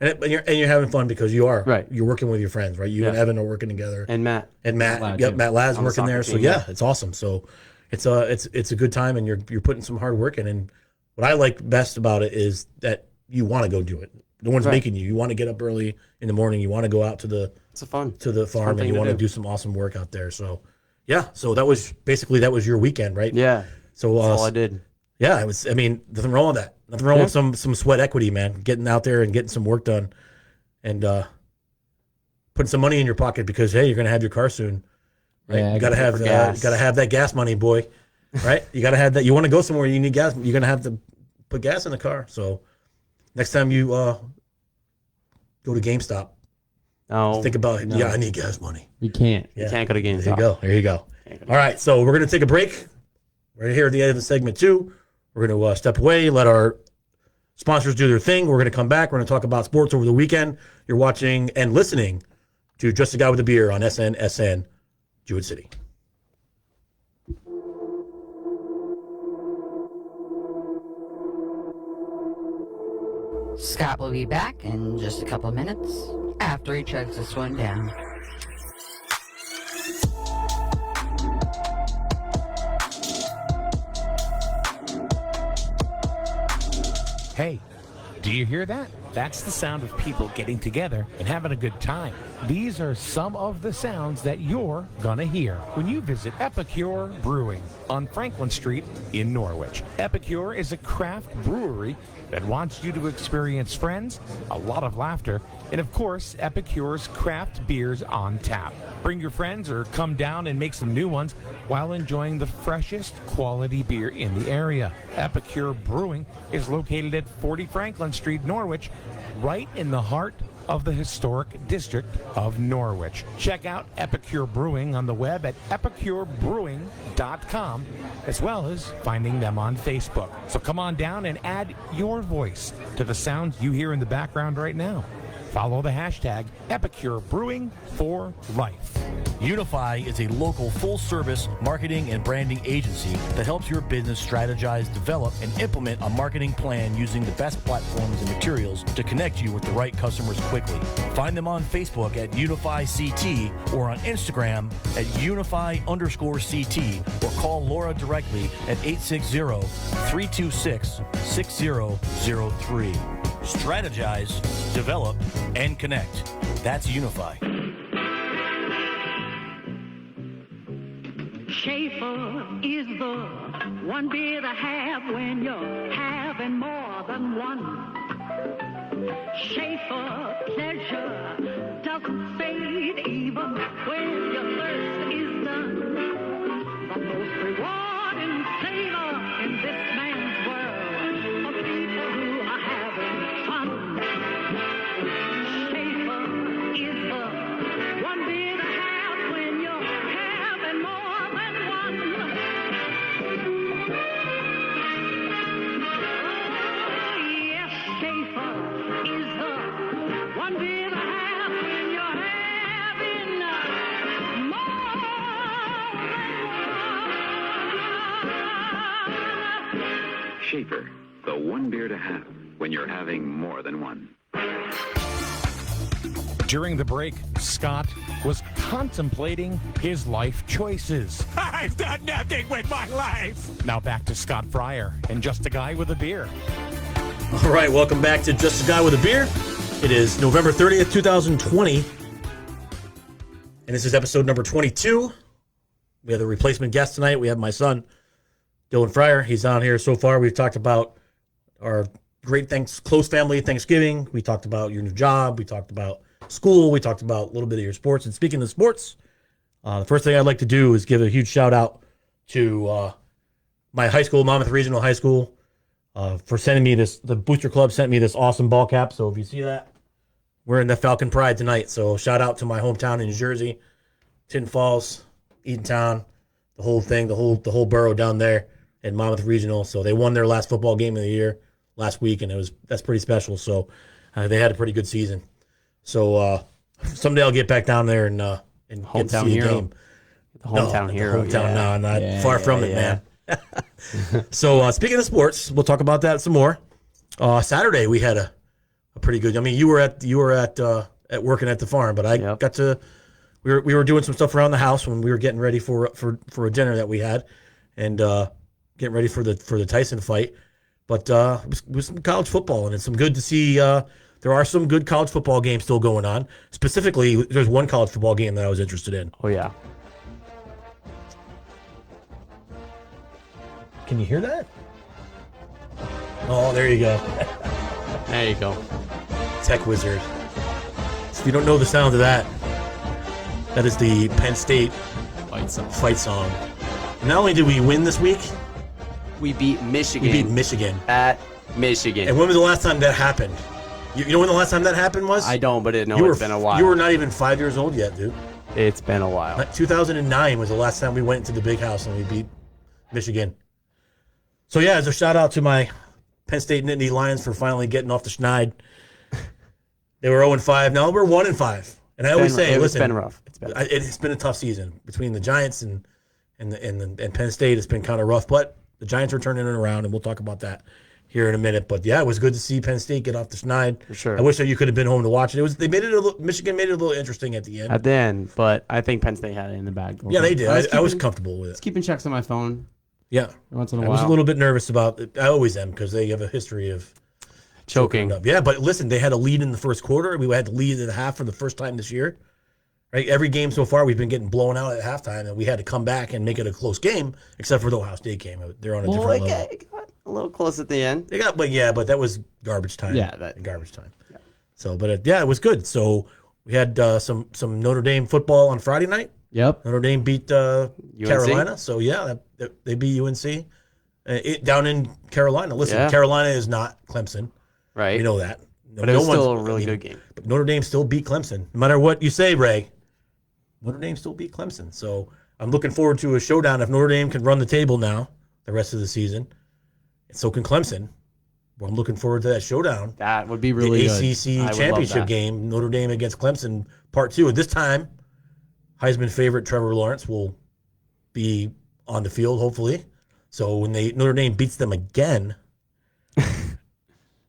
And you're having fun because you are. Right. You're working with your friends, right? You and Evan are working together. And Matt. Matt Ladd's working there. So it's awesome. So it's a good time, and you're putting some hard work in. And what I like best about it is that you want to go do it. No one's making you. You want to get up early in the morning. You want to go out to the farm, and you want to do some awesome work out there. So so that was your weekend, right? Yeah. So that's all I did. Yeah, it was. I mean, nothing wrong with that. Nothing wrong with some sweat equity, man. Getting out there and getting some work done, and putting some money in your pocket because hey, you're gonna have your car soon. Right? Yeah, you gotta have that gas money, boy. Right? You gotta have that. You want to go somewhere, you need gas. You're gonna have to put gas in the car. So next time you go to GameStop, think about it. Yeah, I need gas money. You can't. You can't go to GameStop. There you go. All right, so we're gonna take a break. Right here at the end of the segment 2. We're going to step away, let our sponsors do their thing. We're going to come back. We're going to talk about sports over the weekend. You're watching and listening to Just a Guy with a Beer on SN Jewett City. Scott will be back in just a couple minutes after he chugs this one down. Hey, do you hear that? That's the sound of people getting together and having a good time. These are some of the sounds that you're gonna hear when you visit Epicure Brewing on Franklin Street in Norwich. Epicure is a craft brewery that wants you to experience friends, a lot of laughter, and of course, Epicure's craft beers on tap. Bring your friends or come down and make some new ones while enjoying the freshest quality beer in the area. Epicure Brewing is located at 40 Franklin Street, Norwich, right in the heart of the historic district of Norwich. Check out Epicure Brewing on the web at epicurebrewing.com, as well as finding them on Facebook. So come on down and add your voice to the sounds you hear in the background right now. Follow the hashtag Epicure Brewing for Life. Unify is a local full-service marketing and branding agency that helps your business strategize, develop, and implement a marketing plan using the best platforms and materials to connect you with the right customers quickly. Find them on Facebook at UnifyCT or on Instagram at Unify_CT or call Laura directly at 860-326-6003. Strategize, develop, and connect. That's Unify. Schaefer is the one beer to have when you're having more than one. Schaefer pleasure doesn't fade even when your thirst is done. The most rewarding flavor in this man's world for people who are having fun. Schaefer is the one beer to have when you're having more than one. Oh, yes, Schaefer is the one beer to have when you're having more than one. Schaefer, the one beer to have when you're having more than one. During the break, Scott was contemplating his life choices. I've done nothing with my life. Now back to Scott Freyer and Just a Guy with a Beer. All right, welcome back to Just a Guy with a Beer. It is November 30th, 2020. And this is episode number 22. We have a replacement guest tonight. We have my son, Dylan Freyer. He's on here so far. We've talked about our great close family Thanksgiving. We talked about your new job. We talked about school. We talked about a little bit of your sports. And speaking of sports, the first thing I'd like to do is give a huge shout out to my high school, Monmouth Regional High School, for sending me this. The Booster Club sent me this awesome ball cap. So if you see that, we're in the Falcon Pride tonight. So shout out to my hometown in New Jersey, Tinton Falls, Eatontown, the whole thing, the whole borough down there in Monmouth Regional. So they won their last football game of the year last week, and that's pretty special. So they had a pretty good season. So someday I'll get back down there and get to see a game. The hometown hero. Hometown, not far from it, man. So speaking of sports, we'll talk about that some more. Saturday we had a pretty good. I mean, you were at working at the farm, but I got to. We were doing some stuff around the house when we were getting ready for a dinner that we had, and getting ready for the Tyson fight. But it was some college football, and it's some good to see. There are some good college football games still going on. Specifically, there's one college football game that I was interested in. Oh yeah. Can you hear that? Oh, there you go. There you go. Tech Wizard. So if you don't know the sound of that, that is the Penn State fight song. And not only did we win this week, we beat Michigan. At Michigan. And when was the last time that happened? You know when the last time that happened was? I don't, but it's been a while. You were not even 5 years old yet, dude. It's been a while. 2009 was the last time we went to the big house and we beat Michigan. So yeah, as a shout out to my Penn State Nittany Lions for finally getting off the schneid. They were 0-5. Now we're 1-5. And I always say, listen, it's been rough. It's been a tough season between the Giants and Penn State. It's been kind of rough, but the Giants are turning it around, and we'll talk about that here in a minute. But yeah, it was good to see Penn State get off the schneid. For sure. I wish that you could have been home to watch it. Michigan made it a little interesting at the end. At the end, but I think Penn State had it in the bag. Yeah, they did. I was comfortable with it. Just keeping checks on my phone. Yeah. Once in a I while. was a little bit nervous about it. I always am because they have a history of choking up. Yeah, but listen, they had a lead in the first quarter. We had to lead in the half for the first time this year. Right? Every game so far, we've been getting blown out at halftime, and we had to come back and make it a close game, except for the Ohio State game. They're on a different level. It got a little close at the end. But that was garbage time. Yeah, garbage time. Yeah. So, but it was good. So we had some Notre Dame football on Friday night. Yep. Notre Dame beat Carolina. So yeah, they beat UNC down in Carolina. Listen, Carolina is not Clemson. Right. You know that. But it was still a really good game. But Notre Dame still beat Clemson. No matter what you say, Ray, Notre Dame still beat Clemson. So I'm looking forward to a showdown. If Notre Dame can run the table now, the rest of the season, and so can Clemson. Well, I'm looking forward to that showdown. That would be really good. The ACC championship game, Notre Dame against Clemson, part 2. At this time, Heisman favorite Trevor Lawrence will be on the field, hopefully. So when Notre Dame beats them again,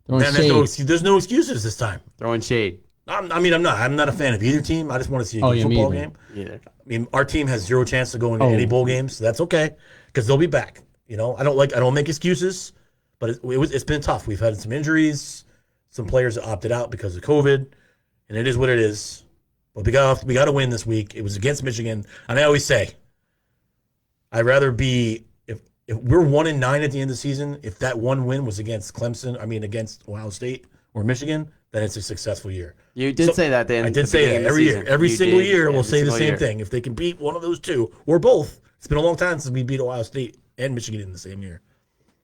there's no excuses this time. Throwing shade. I'm not a fan of either team. I just want to see a good football game. Either. I mean, our team has zero chance to go into any bowl games. So that's okay because they'll be back. You know, I don't make excuses, but it's been tough. We've had some injuries, some players that opted out because of COVID, and it is what it is. But we got to win this week. It was against Michigan, and I always say, I'd rather be if we're 1-9 at the end of the season. If that one win was against against Ohio State or Michigan, then it's a successful year. You did say that then. I did say that every year. Every single year, we'll say the same thing. If they can beat one of those two or both, it's been a long time since we beat Ohio State and Michigan in the same year.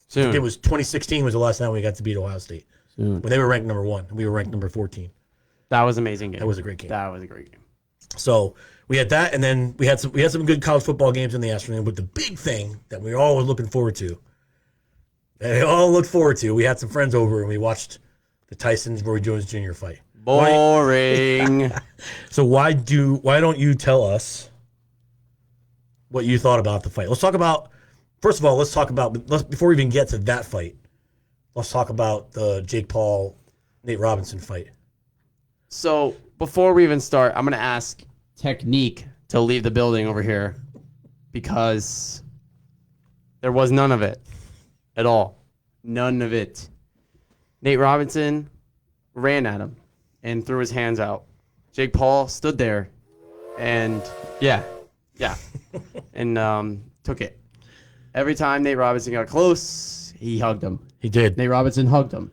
Soon. I think it was 2016 was the last time we got to beat Ohio State. Soon. When they were ranked number 1. We were ranked number 14. That was an amazing game. That was a great game. So we had that, and then we had some good college football games in the afternoon. But the big thing that we all were looking forward to, we had some friends over and we watched the Tyson-Roy Jones Jr. fight. Boring. So why don't you tell us what you thought about the fight? Before we even get to that fight, let's talk about the Jake Paul, Nate Robinson fight. So before we even start, I'm going to ask Technique to leave the building over here because there was none of it at all. None of it. Nate Robinson ran at him and threw his hands out. Jake Paul stood there and and took it. Every time Nate Robinson got close, he hugged him. He did. Nate Robinson hugged him.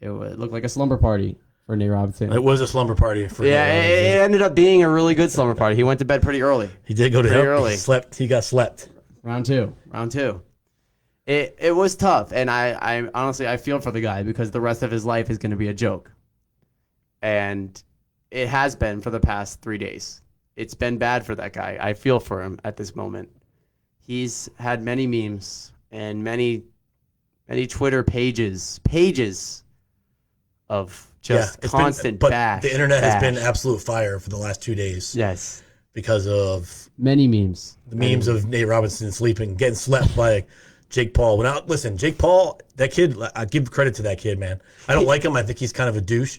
It looked like a slumber party for Nate Robinson. It was a slumber party for Yeah, Nate it Robinson. ended up being a really good slumber party. He went to bed pretty early. He did go to pretty hell. early. He got slept. Round two. Round 2. It was tough, and I honestly I feel for the guy because the rest of his life is going to be a joke, and it has been for the past 3 days. It's been bad for that guy. I feel for him at this moment. He's had many memes and many Twitter pages of just it's constant but bash. the internet has been bash. absolute fire for the last 2 days. Yes. Because of Many memes. the memes of Nate Robinson sleeping, getting slept by Jake Paul. Listen, Jake Paul, that kid, I give credit to that kid, man. I don't like him. I think he's kind of a douche.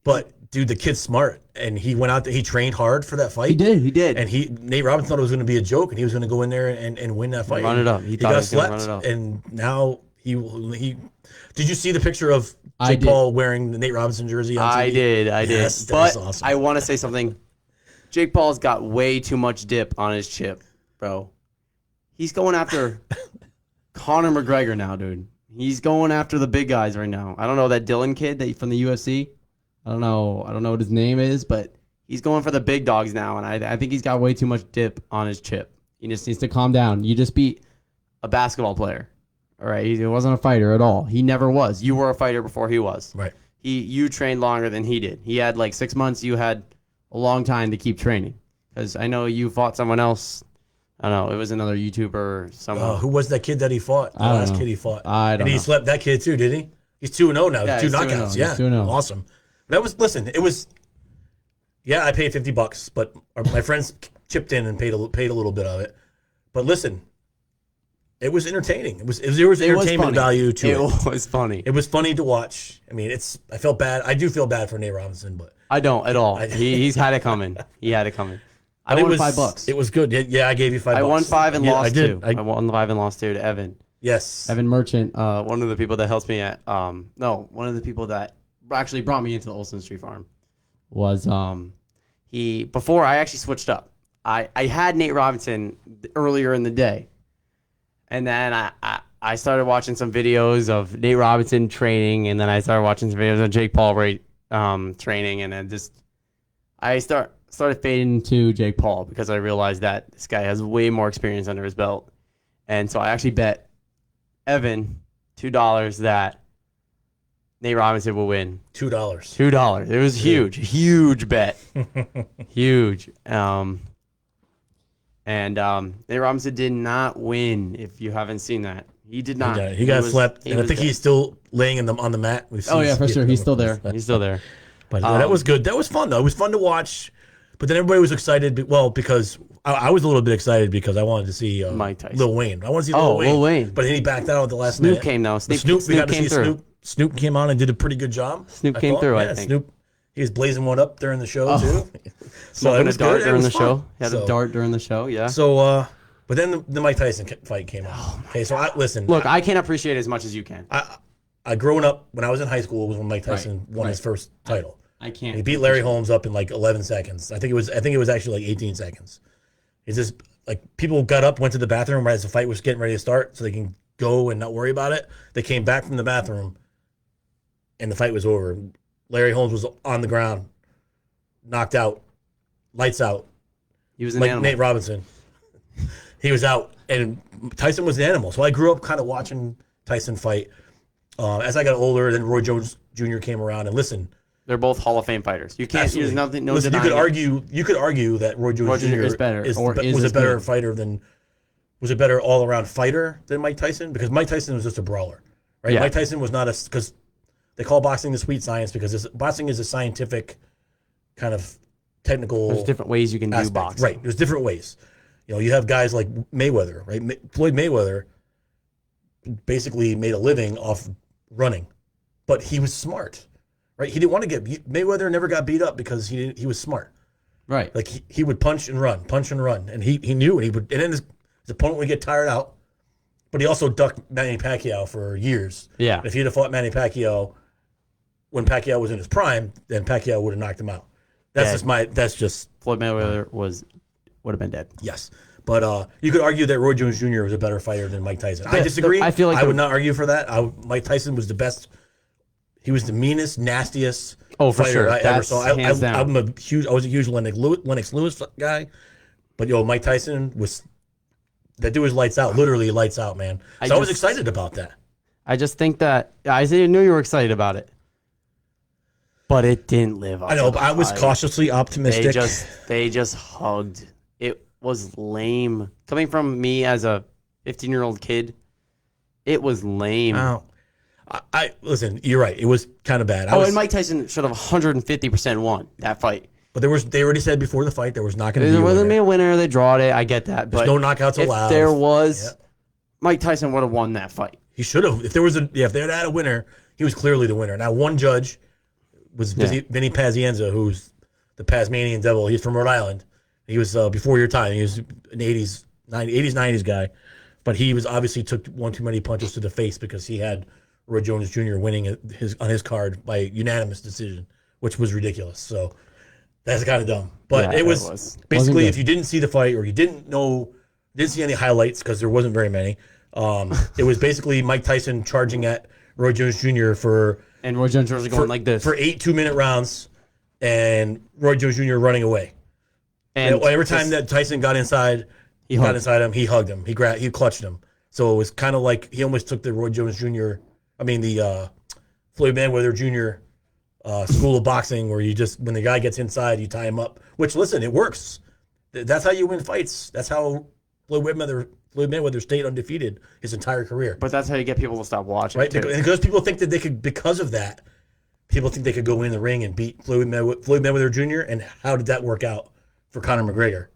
But dude, the kid's smart, and he went out there. He trained hard for that fight. He did. And Nate Robinson thought it was going to be a joke, and he was going to go in there and win that fight. Run it up. He thought got he was gonna slept, run it up. and now he. Did you see the picture of I Jake did. Paul wearing the Nate Robinson jersey? On TV? I did. Yes, that But was awesome. I want to say something. Jake Paul's got way too much dip on his chip, bro. He's going after Conor McGregor now, dude. He's going after the big guys right now. I don't know that Dylan kid from the UFC. I don't know what his name is, but he's going for the big dogs now, and I think he's got way too much dip on his chip. He just needs to calm down. You just beat A basketball player. All right, he wasn't a fighter at all. He never was. You were a fighter before he was. Right. You trained longer than he did. He had like 6 months. You had a long time to keep training. Because I know you fought someone else. I don't know. It was another YouTuber or someone. Who was that kid that he fought? The I don't last know. kid he fought. I don't and he know. slept that kid too, did he? He's 2-0 now. Yeah, Two he's 2-0. knockouts. He's Yeah. 2-0. Awesome. It was. Yeah, I paid $50, but my friends chipped in and paid a little bit of it. But listen, it was entertaining. There was entertainment funny. value to it. It was funny. It was funny to watch. I mean, I felt bad. I do feel bad for Nate Robinson, but I don't at all. He's had it coming. He had it coming. I won $5. It was good. Yeah, I gave you $5. I won 5 and Yeah, lost I did. 2. I won 5 and lost 2 to Evan. Yes. Evan Merchant. One of the people that helps me at one of the people that actually brought me into the Olsen Street Farm was before I actually switched up. I had Nate Robinson earlier in the day, and then I started watching some videos of Nate Robinson training, and then I started watching some videos of Jake Paul training, and then I started fading to Jake Paul because I realized that this guy has way more experience under his belt, and so I actually bet Evan $2 that Nate Robinson will win. $2. $2. It was huge bet, huge. And Nate Robinson did not win. If you haven't seen that, he did not. He got slept, and I think dead. he's still laying on the mat. Oh yeah, for sure. He's still there. He's still there. But that was good. That was fun, though. It was fun to watch. But then everybody was excited. Well, because I was a little bit excited because I wanted to see Mike Tyson. Lil Wayne. I want to see Lil Wayne. But then he backed out at the last Snoop minute. came though. We got to came see through. Snoop came on and did a pretty good job. Snoop came through, I think. Snoop, he was blazing one up during the show, too. Smoking a dart good. during It the was show. fun. He had a dart during the show. Yeah. So, but then the Mike Tyson fight came on. Okay, so listen. Look, I can't appreciate it as much as you can. I growing up, when I was in high school, was when Mike Tyson won his first title. I can't. He beat Larry Holmes up in like 11 seconds. I think it was actually like 18 seconds. It's just like people got up, went to the bathroom right as the fight was getting ready to start, so they can go and not worry about it. They came back from the bathroom, and the fight was over. Larry Holmes was on the ground, knocked out, lights out. He was an like animal. Nate Robinson. He was out, and Tyson was an animal. So I grew up kind of watching Tyson fight. As I got older, then Roy Jones Jr. came around, and listen. They're both Hall of Fame fighters. You can't. There's nothing. No Listen, denying. you could argue that Roy Jones Jr. is better, was a better fighter than was a better all around fighter than Mike Tyson, because Mike Tyson was just a brawler, right? Yeah. Mike Tyson was not because they call boxing the sweet science because boxing is a scientific kind of technical. There's different ways you can do boxing. Right. There's different ways. You know, you have guys like Mayweather, right? Floyd Mayweather basically made a living off running, but he was smart. Right, he didn't want to get Mayweather never got beat up because he was smart. Right, like he would punch and run, and he knew, and he would, and then his opponent would get tired out. But he also ducked Manny Pacquiao for years. Yeah, if he'd have fought Manny Pacquiao when Pacquiao was in his prime, then Pacquiao would have knocked him out. That's just Floyd Mayweather would have been dead. Yes, but you could argue that Roy Jones Jr. was a better fighter than Mike Tyson. I disagree. I feel like I would not argue for that. Mike Tyson was the best. he was the meanest, nastiest Oh, for fighter sure. I ever That's saw. hands down. I was a huge Lennox Lewis guy, but Mike Tyson was that dude was lights out, literally lights out, man. So I was excited about that. I just think that I knew you were excited about it, but it didn't live up. I know, to but the I was hype. cautiously optimistic. They just hugged. It was lame. Coming from me as a 15-year-old kid, it was lame. Oh, I listen. You're right. It was kind of bad. And Mike Tyson should have 150% won that fight. But they already said before the fight there was not going to be. There a wasn't winner. a winner. They drawed it. I get that. There's But no knockouts allowed. If there was, Yep. Mike Tyson would have won that fight. He should have. If they had had a winner, he was clearly the winner. Now one judge was Vinny Pazienza, who's the Tasmanian Devil. He's from Rhode Island. He was before your time. He was an 80s, 90s guy, but he was obviously took one too many punches to the face because he had Roy Jones Jr. winning on his card by unanimous decision, which was ridiculous. So that's kind of dumb. But it was basically if you didn't see the fight or you didn't see any highlights because there wasn't very many. It was basically Mike Tyson charging at Roy Jones Jr. And Roy Jones was going like this for 8 2-minute rounds, and Roy Jones Jr. running away. And every time that Tyson got inside, he hugged him, he clutched him. So it was kind of like he almost took the Roy Jones Jr. The Floyd Mayweather Jr. School of boxing, where you just when the guy gets inside, you tie him up. Which listen, it works. That's how you win fights. That's how Floyd Mayweather stayed undefeated his entire career. But that's how you get people to stop watching. Right? Too. Because people think that they could, because of that, people think they could go in the ring and beat Floyd Mayweather Jr. And how did that work out for Conor McGregor?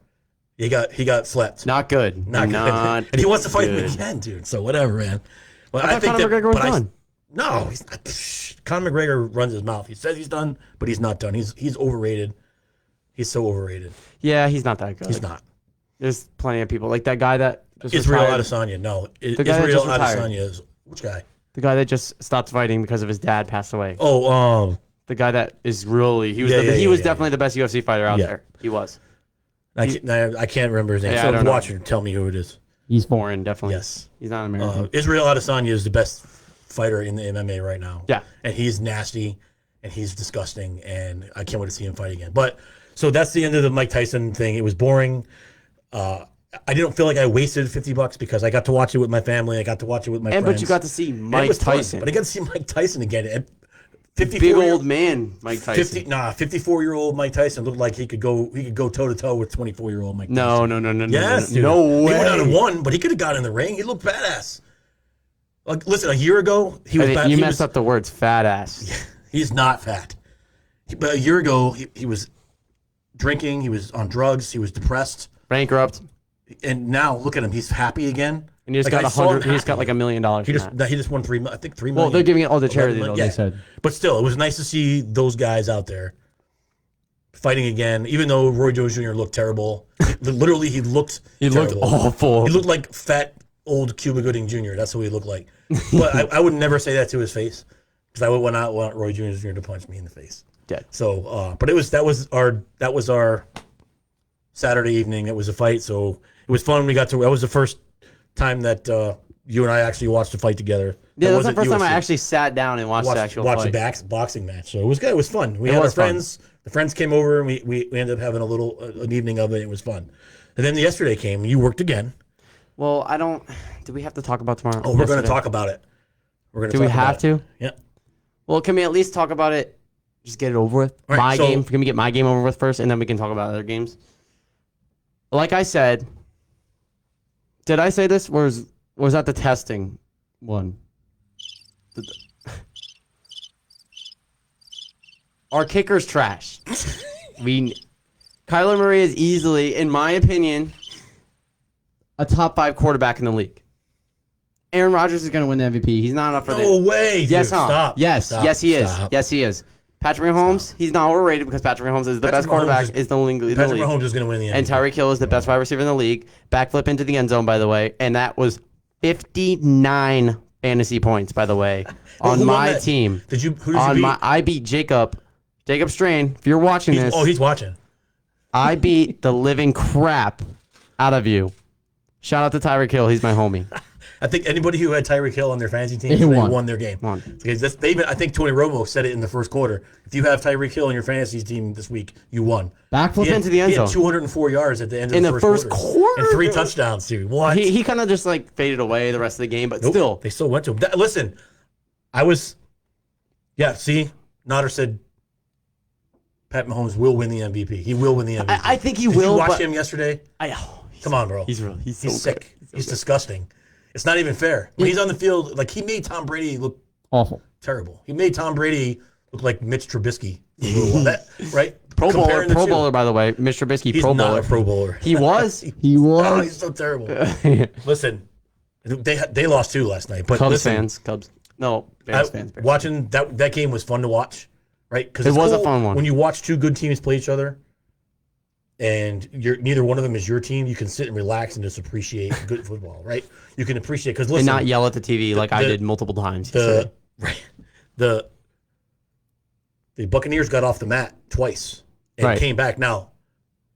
He got slept. Not good. Not good. And he wants to fight him again, dude. So whatever, man. Well, I think Conor McGregor was done. No, he's not. Conor McGregor runs his mouth. He says he's done, but he's not done. He's overrated. He's so overrated. Yeah, he's not that good. He's not. There's plenty of people like that guy that just Israel retired. Adesanya. No, The guy that Israel just retired. Adesanya is which guy? The guy that just stopped fighting because of his dad passed away. Oh, the guy that is really he was definitely the best UFC fighter out there. He was. I can't remember his name. Yeah, So watch it. Tell me who it is. He's foreign, definitely. Yes, he's not American. Israel Adesanya is the best fighter in the MMA right now. Yeah, and he's nasty, and he's disgusting, and I can't wait to see him fight again. But so that's the end of the Mike Tyson thing. It was boring. I didn't feel like I wasted $50 because I got to watch it with my family. I got to watch it with my friends. But you got to see Mike Tyson. But I got to see Mike Tyson again. Big old man Mike Tyson. 54-year-old Mike Tyson looked like he could go toe to toe with 24-year-old Mike Tyson. No. Yes, no way. He would not have won, but he could have got in the ring. He looked badass. Like, listen, a year ago he was. You messed up the words fat ass. Yeah, he's not fat. But a year ago he was drinking. He was on drugs. He was depressed, bankrupt. And now look at him. He's happy again. And he just got $100. He just got like $1 million. He just won $3 million. Well, they're giving it all to charity, though. Yeah. They said. But still, it was nice to see those guys out there fighting again. Even though Roy Jones Jr. looked terrible, literally he looked awful. He looked like fat old Cuba Gooding Jr. That's who he looked like. But I would never say that to his face because I would not want Roy Jones Jr. to punch me in the face. Dead. So, but that was our Saturday evening. It was a fight, so it was fun. That was the first time that you and I actually watched a fight together. Yeah, that was the first time I actually sat down and watched the actual fight. Watched a boxing match. So it was good. It was fun. We had our friends. The friends came over, and we ended up having an evening of it. It was fun. And then yesterday came. You worked again. Well, I don't. Do we have to talk about tomorrow? Oh, we're going to talk about it. Do we have to? Yeah. Well, can we at least talk about it? Just get it over with. All right, game. Can we get my game over with first, and then we can talk about other games? Like I said, did I say this? Was that the testing one? Our kicker's trash. Kyler Murray is easily, in my opinion, a top 5 quarterback in the league. Aaron Rodgers is going to win the MVP. He's not up for that. No way. Dude. Yes, huh? Stop. Yes, Stop. yes, he is. Stop. Yes, he is. Patrick Mahomes, he's not overrated because Patrick Mahomes is the best quarterback in the league. Patrick Mahomes is going to win the MVP. And Tyreek Hill is the best wide receiver in the league. Backflip into the end zone, by the way. And that was 59 fantasy points, by the way, on my team. Who did you beat? I beat Jacob Strain. If you're watching this. Oh, he's watching. I beat the living crap out of you. Shout out to Tyreek Hill. He's my homie. I think anybody who had Tyreek Hill on their fantasy team They won. won their game. Because I think Tony Romo said it in the first quarter. If you have Tyreek Hill on your fantasy team this week, you won. Backflip into the end He zone. had 204 yards at the end of In the the first first quarter. quarter? And 3 touchdowns, dude. What? He kind of just like faded away the rest of the game, but still. They still went to him. Listen, see, Notter said Pat Mahomes will win the MVP. He will win the MVP. I think he Did will. you watch but him yesterday? Come on, bro. He's so sick. good. He's disgusting. It's not even fair. When he's on the field, like he made Tom Brady look awful, terrible. He made Tom Brady look like Mitch Trubisky. Right? Pro Bowler, by the way. Mr. Trubisky, He's Pro not Bowler. a Pro Bowler. He was. Oh, he's so terrible. Listen, they lost too last night. But Cubs fans. No, Bears fans. Watching that game was fun to watch, right? Because it was a fun one. When you watch two good teams play each other, and neither one of them is your team, you can sit and relax and just appreciate good football, right? You can appreciate because listen, and not yell at the TV like I did multiple times. The Buccaneers got off the mat twice and came back. Now,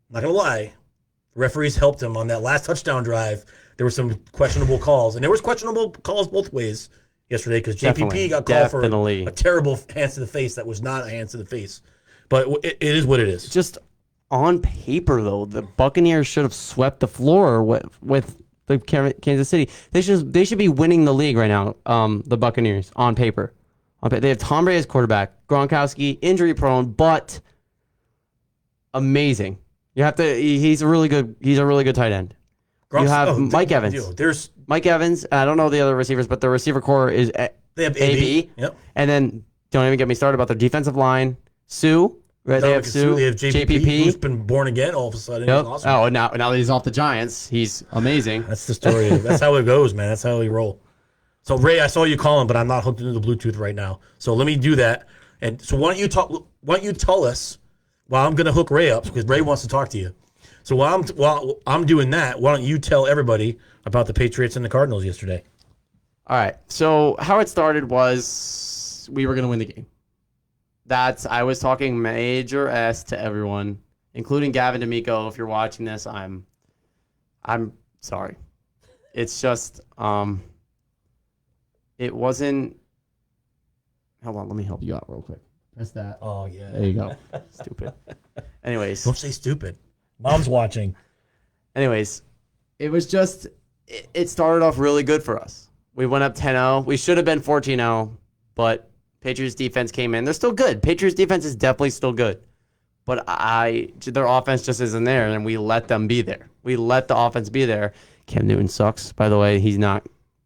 I'm not gonna lie, the referees helped them on that last touchdown drive. There were some questionable calls, and there was questionable calls both ways yesterday because JPP got called for a terrible hands to the face that was not a hands to the face. But it is what it is. Just on paper, though, the Buccaneers should have swept the floor with the Kansas City. They should be winning the league right now. The Buccaneers on paper. They have Tom Brady as quarterback, Gronkowski injury prone, but amazing. You have to. He's a really good tight end. You have Mike Evans. There's Mike Evans. I don't know the other receivers, but the receiver core is they have AB. Yep. And then don't even get me started about their defensive line. Sue. Right, they have Sue. They have JPP, who's been born again all of a sudden. Yep. He's awesome. Oh, now that he's off the Giants, he's amazing. That's the story. That's how it goes, man. That's how we roll. So Ray, I saw you calling, but I'm not hooked into the Bluetooth right now. So let me do that. And so why don't you tell us while I'm going to hook Ray up because Ray wants to talk to you. So while I'm doing that, why don't you tell everybody about the Patriots and the Cardinals yesterday? All right. So how it started was we were going to win the game. I was talking major S to everyone, including Gavin D'Amico. If you're watching this, I'm sorry. It's just it wasn't. Hold on, let me help you out real quick. Press that. Oh yeah. There you go. Stupid. Anyways, don't say stupid. Mom's watching. Anyways, it was just it started off really good for us. We went up 10-0. We should have been 14-0, but Patriots defense came in. They're still good. Patriots defense is definitely still good. But their offense just isn't there, and we let them be there. We let the offense be there. Cam Newton sucks, by the way. He's not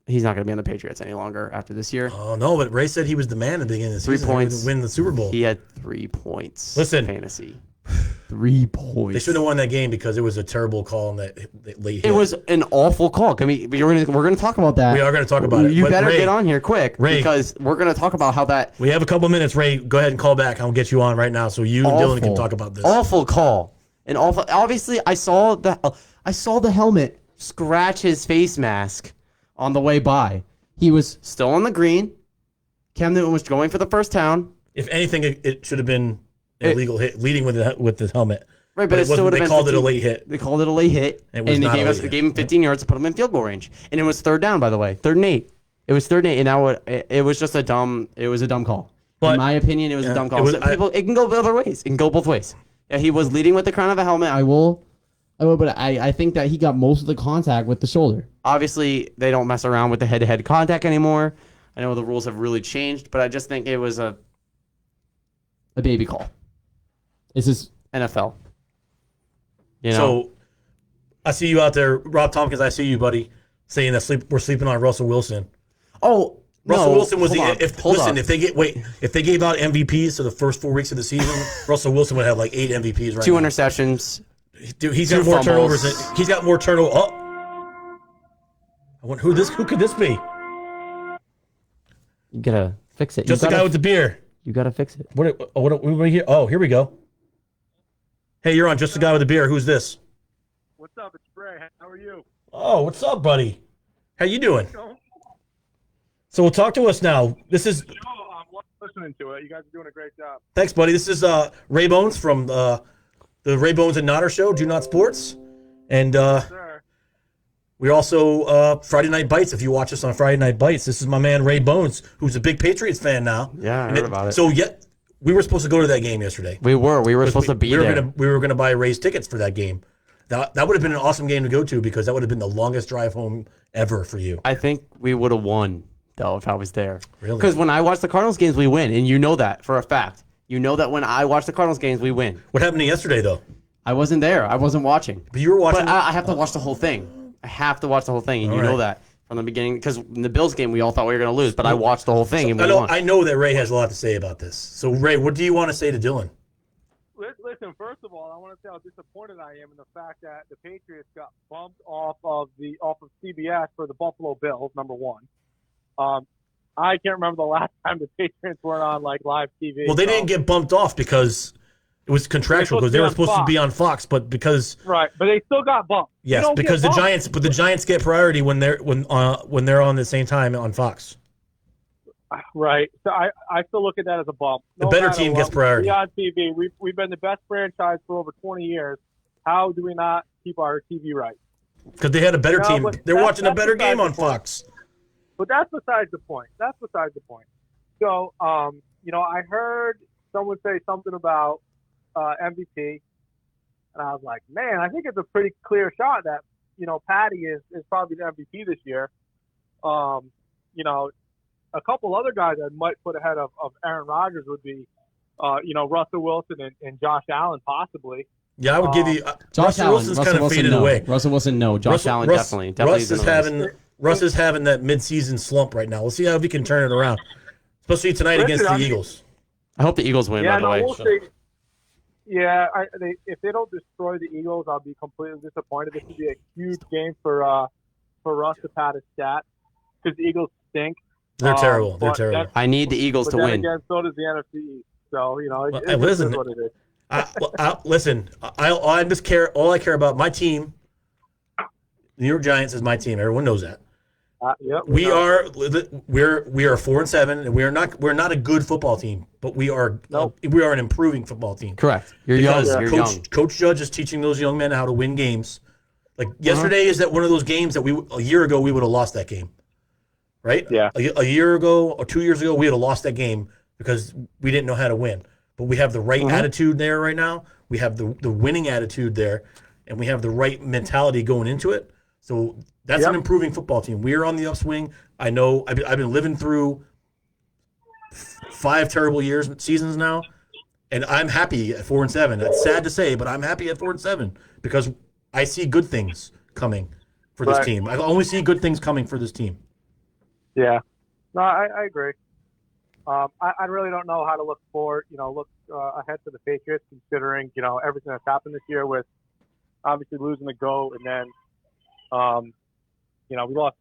going to be on the Patriots any longer after this year. Oh, no, but Ray said he was the man at the beginning of the 3 season. points. He would win the Super Bowl. He had 3 points. Listen. Fantasy. 3 points. They should have won that game because it was a terrible call on that late hit. It was an awful call. We're going to talk about that. We are going to talk about it. You But better Ray, get on here quick because we're going to talk about how that. We have a couple minutes, Ray. Go ahead and call back. I'll get you on right now so you and Dylan can talk about this. Awful call. And awful. Obviously, I saw the helmet scratch his face mask on the way by. He was still on the green. Cam Newton was going for the first down. If anything, it should have been an illegal hit, leading with the helmet. Right, but it still would have been. They called it a late hit. They called it a late hit, and they gave him 15 yards to put him in field goal range. And it was 3rd down, by the way, 3rd and 8. It was 3rd and 8, and now it was just a dumb. It was a dumb call. In my opinion, it was a dumb call. It can go other ways. It can go both ways. Yeah, he was leading with the crown of a helmet. I will, but I think that he got most of the contact with the shoulder. Obviously, they don't mess around with the head-to-head contact anymore. I know the rules have really changed, but I just think it was a baby call. This is NFL. You know? So I see you out there, Rob Tompkins. I see you, buddy, saying that we're sleeping on Russell Wilson. Oh, Russell Wilson was if they gave out MVPs to the first 4 weeks of the season, Russell Wilson would have like 8 MVPs right 2 now. interceptions. Dude, he's got more turnovers. He's got more turnover. Oh, I wonder who could this be? You gotta fix it. Just the guy with the beer. You gotta fix it. What are we here? Oh, here we go. Hey, you're on Just the Guy with the Beer. Who's this? What's up? It's Bray. How are you? Oh, what's up, buddy? How you doing? So talk to us now. This is. I'm listening to it. You guys are doing a great job. Thanks, buddy. This is Ray Bones from the Ray Bones and Notter Show, Do Not Sports, and We also Friday Night Bites. If you watch us on Friday Night Bites, this is my man Ray Bones, who's a big Patriots fan now. Yeah, I heard about it. So we were supposed to go to that game yesterday. We were supposed to be there. We were gonna buy Ray's tickets for that game. That would have been an awesome game to go to because that would have been the longest drive home ever for you. I think we would have won though if I was there. Really? Because when I watch the Cardinals games, we win, and you know that for a fact. You know that when I watch the Cardinals games, we win. What happened to yesterday though? I wasn't there. I wasn't watching. But you were watching. But I have to watch the whole thing. I have to watch the whole thing, and you know that from the beginning. Because in the Bills game, we all thought we were going to lose, but I watched the whole thing, and we won. I know that Ray has a lot to say about this. So Ray, what do you want to say to Dylan? Listen, first of all, I want to say how disappointed I am in the fact that the Patriots got bumped off of CBS for the Buffalo Bills. Number one, I can't remember the last time the Patriots weren't on like live TV. Well, they didn't get bumped off because it was contractual because they were supposed to be on Fox, but because but they still got bumped. Yes, because the Giants get priority when they're on the same time on Fox. Right. So I still look at that as a bump. The better team gets priority. On TV, we've been the best franchise for over 20 years. How do we not keep our TV rights? Because they had a better team. They're watching a better game on Fox. But that's besides the point. So, I heard someone say something about MVP, and I was like, man, I think it's a pretty clear shot that, Patty is probably the MVP this year. A couple other guys I might put ahead of Aaron Rodgers would be, Russell Wilson and Josh Allen possibly. Yeah, I would give you Josh Allen. Wilson's kind of faded away. Russell Wilson, no. Josh Allen, definitely. Russ is having that midseason slump right now. We'll see how he can turn it around, especially tonight against the Eagles. I hope the Eagles win. By the way. We'll see. Yeah, if they don't destroy the Eagles, I'll be completely disappointed. This would be a huge game for Russ to pad his stats because the Eagles stink. They're terrible. They're terrible. I need the Eagles to win. Again, so does the NFC East. So listen, is what it is. Listen. All I care about my team. The New York Giants is my team. Everyone knows that. Yep, we are 4-7, and we're not a good football team, but we are an improving football team. Correct. You're young. Coach Judge is teaching those young men how to win games. Like yesterday is that one of those games that a year ago we would have lost that game. Right? Yeah. A year ago or 2 years ago, we would have lost that game because we didn't know how to win. But we have the right attitude there right now. We have the winning attitude there, and we have the right mentality going into it. So that's an improving football team. We are on the upswing. I know I've been living through 5 terrible seasons now, and I'm happy at 4-7. That's sad to say, but I'm happy at 4-7 because I see good things coming for this team. I only see good things coming for this team. Yeah, no, I agree. I really don't know how to look forward, look ahead to the Patriots, considering, everything that's happened this year with obviously losing the GOAT, and then, we lost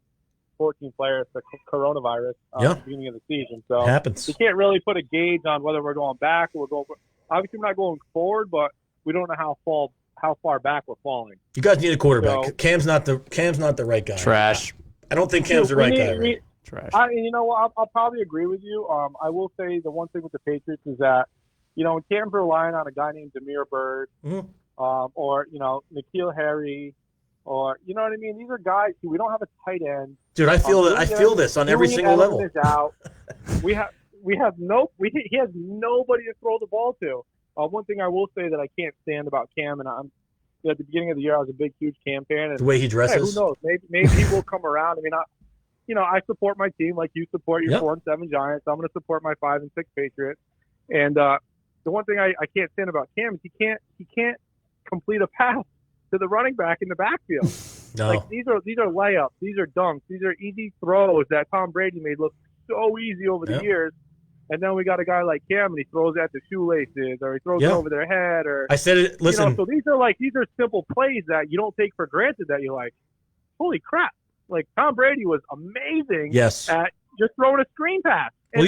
14 players to coronavirus at the beginning of the season. So it happens. You can't really put a gauge on whether we're going back or we're going. Obviously, we're not going forward, but we don't know how far back we're falling. You guys need a quarterback. So, Cam's not the right guy. Trash. I don't think Cam's the right guy. Right? Trash. I'll probably agree with you. I will say the one thing with the Patriots is that, when Cam's relying on a guy named Demir Bird, or, N'Keal Harry, or, you know what I mean? These are guys who we don't have a tight end. Dude, I feel this on every single level. Is out. He has nobody to throw the ball to. One thing I will say that I can't stand about Cam, and at the beginning of the year, I was a huge Cam fan. And, the way he dresses. Who knows? Maybe he will come around. I mean, I support my team like you support your 4-7 Giants. I'm going to support my 5-6 Patriots. And the one thing I can't stand about Cam is he can't complete a pass to the running back in the backfield. No. Like these are layups, these are dunks, these are easy throws that Tom Brady made look so easy over the years. And then we got a guy like Cam, and he throws at the shoelaces, or he throws it over their head, or I said it. Listen, so these are simple plays that you don't take for granted. That you're like, holy crap! Like Tom Brady was amazing at just throwing a screen pass. And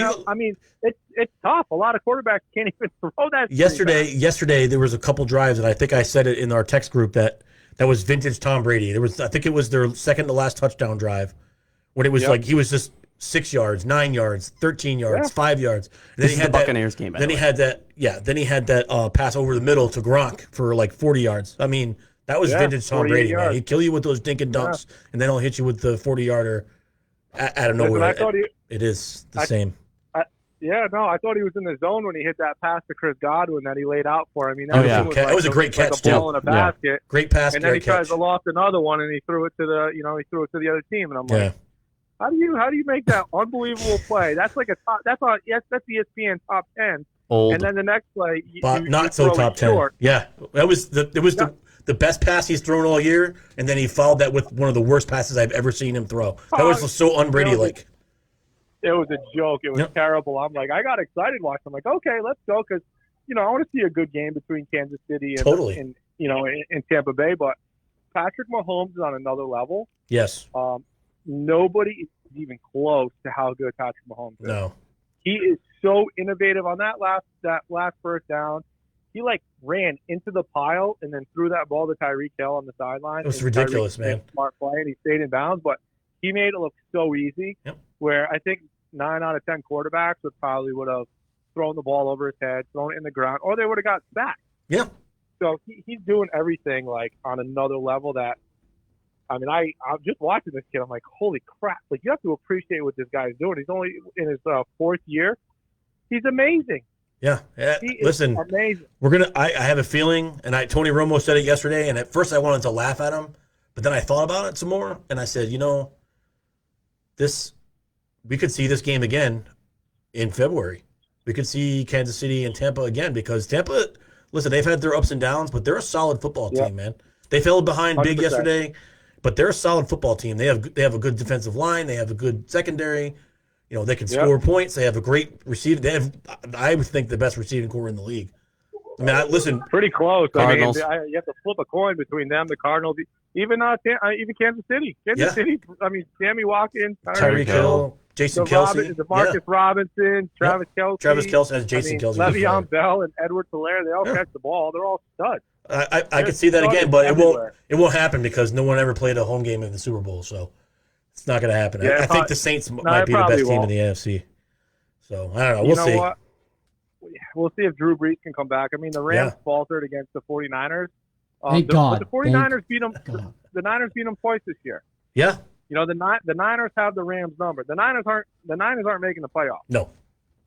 it's tough. A lot of quarterbacks can't even throw that. Yesterday there was a couple drives, and I think I said it in our text group that was vintage Tom Brady. I think it was their second to last touchdown drive, when it was like he was just 6 yards, 9 yards, 13 yards, 5 yards. And then he had the Buccaneers game. Then he had that pass over the middle to Gronk for like 40 yards. I mean, That was vintage Tom 48 Brady, man. yards. He'd kill you with those dinking dunks, and then he'll hit you with the 40-yarder out of nowhere. I thought it is the same. I thought he was in the zone when he hit that pass to Chris Godwin that he laid out for him. I mean, That was a great catch, like a ball in a basket. Great pass, and then he great catch. tries to loft another one, and he threw it to the other team. And I'm like, how do you make that unbelievable play? That's like that's ESPN top 10. Old. And then the next play, not so top 10. Short. Yeah, it was the best pass he's thrown all year, and then he followed that with one of the worst passes I've ever seen him throw. That was so un-Brady like. It was a joke. It was terrible. I'm like, I got excited watching. I'm like, okay, let's go, because I want to see a good game between Kansas City and and Tampa Bay. But Patrick Mahomes is on another level. Yes. Nobody is even close to how good Patrick Mahomes is. No. He is so innovative on that last first down. He ran into the pile and then threw that ball to Tyreek Hill on the sideline. It was ridiculous, man. Smart play, and he stayed in bounds, but he made it look so easy. Yep. Where I think 9 out of 10 quarterbacks would have thrown the ball over his head, thrown it in the ground, or they would have got sacked. Yeah. So he's doing everything on another level that. I mean, I'm just watching this kid. I'm like, holy crap! You have to appreciate what this guy's doing. He's only in his 4th year. He's amazing. Yeah. Listen, amazing. I have a feeling, and Tony Romo said it yesterday, and at first I wanted to laugh at him, but then I thought about it some more, and I said, we could see this game again in February. We could see Kansas City and Tampa again, because Tampa, listen, they've had their ups and downs, but they're a solid football team, man. They fell behind 100%. Big yesterday. But they're a solid football team. They have a good defensive line. They have a good secondary. They can score points. They have a great receiving. They have, I would think, the best receiving core in the league. I mean, listen. Pretty close. Cardinals. I mean, you have to flip a coin between them, the Cardinals, even Kansas City. Kansas City. I mean, Sammy Watkins, Tyreek Hill, Jason Kelce, Demarcus Robinson, Travis Kelce. Travis Kelce has Jason Kelce. Le'Veon Bell and Edward Hilaire. They all catch the ball. They're all studs. I could see that again, but it won't happen because no one ever played a home game in the Super Bowl, so it's not going to happen. I think the Saints might be the best team in the AFC. So I don't know. We'll see. What? We'll see if Drew Brees can come back. I mean, the Rams faltered against the 49ers. Thank God. But the 49ers beat them. The Niners beat them twice this year. Yeah. The Niners have the Rams number. The Niners aren't making the playoffs. No.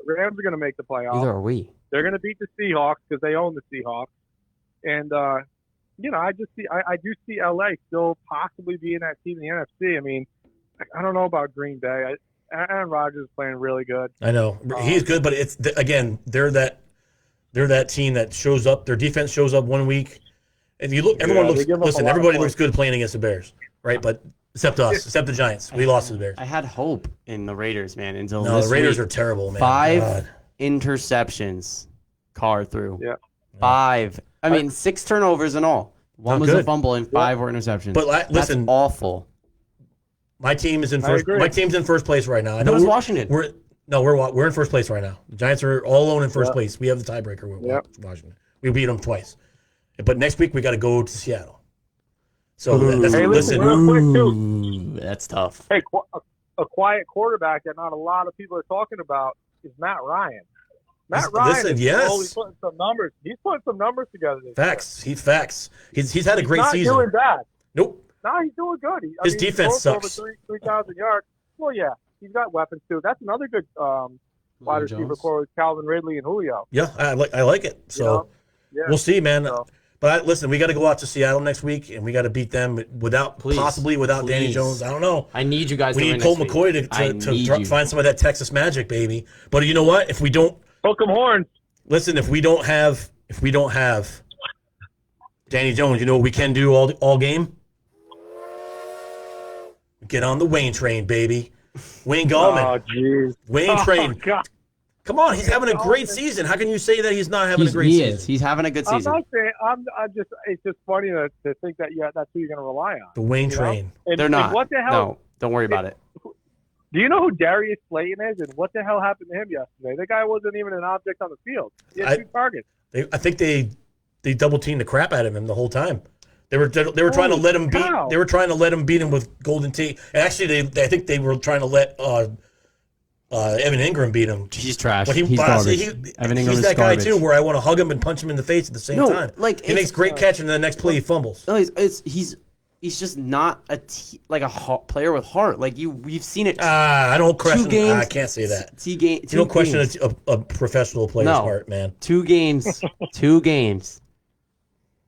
The Rams are going to make the playoffs. Neither are we. They're going to beat the Seahawks because they own the Seahawks. And I do see LA still possibly being that team in the NFC. I mean, I don't know about Green Bay. Aaron Rodgers is playing really good. I know he's good, but it's they're that team that shows up. Their defense shows up one week, and you look. Everyone looks. Listen, everybody looks good playing against the Bears, right? But except us, except the Giants, we lost to the Bears. I had hope in the Raiders, man. Until the Raiders are terrible, man. 5 interceptions, Carr threw. Yeah. 5. I mean, 6 turnovers in all. One was a fumble and 5 were interceptions. But listen, that's awful. My team is in first. My team's in first place right now. I know was Washington. We're in first place right now. The Giants are all alone in first place. We have the tiebreaker with Washington. We beat them twice. But next week we got to go to Seattle. So listen. Real quick too. That's tough. Hey, a quiet quarterback that not a lot of people are talking about is Matt Ryan. Matt Ryan is putting some numbers. He's putting some numbers together. Facts. He's had a great season. He's not doing bad. Nope. No, he's doing good. His defense sucks. Over 3,000 yards. Well, yeah, he's got weapons too. That's another good wide receiver core with Calvin Ridley and Julio. Yeah, I like it. So we'll see, man. So. But listen, we got to go out to Seattle next week, and we got to beat them without Danny Jones. I don't know. I need you guys. We need Colt McCoy to find some of that Texas magic, baby. But you know what? If we don't, hook 'em horns. Listen, if we don't have Danny Jones, you know what we can do all game? Get on the Wayne train, baby. Wayne Gallman. Oh, jeez. Wayne train. God. Come on, he's having a great season. How can you say that he's not having a great season? He is. He's having a good season. I'm not saying. It's just funny to think that that's who you're going to rely on. The Wayne train. They're not. What the hell? No, don't worry about it. Do you know who Darius Slayton is, and what the hell happened to him yesterday? The guy wasn't even an object on the field. He had 2 targets. I think they double teamed the crap out of him the whole time. They were trying to let him beat. They were trying to let him beat him with Golden Tate. And actually, I think they were trying to let Evan Ingram beat him. He's trash. But He's garbage. Evan Ingram he's is that garbage. guy too, where I want to hug him and punch him in the face at the same time. He makes great catch, and the next play he fumbles. No, he's just not a player with heart. Like we've seen it. I don't question. I can't say that. You don't question a professional player's heart, man. 2 games, 2 games,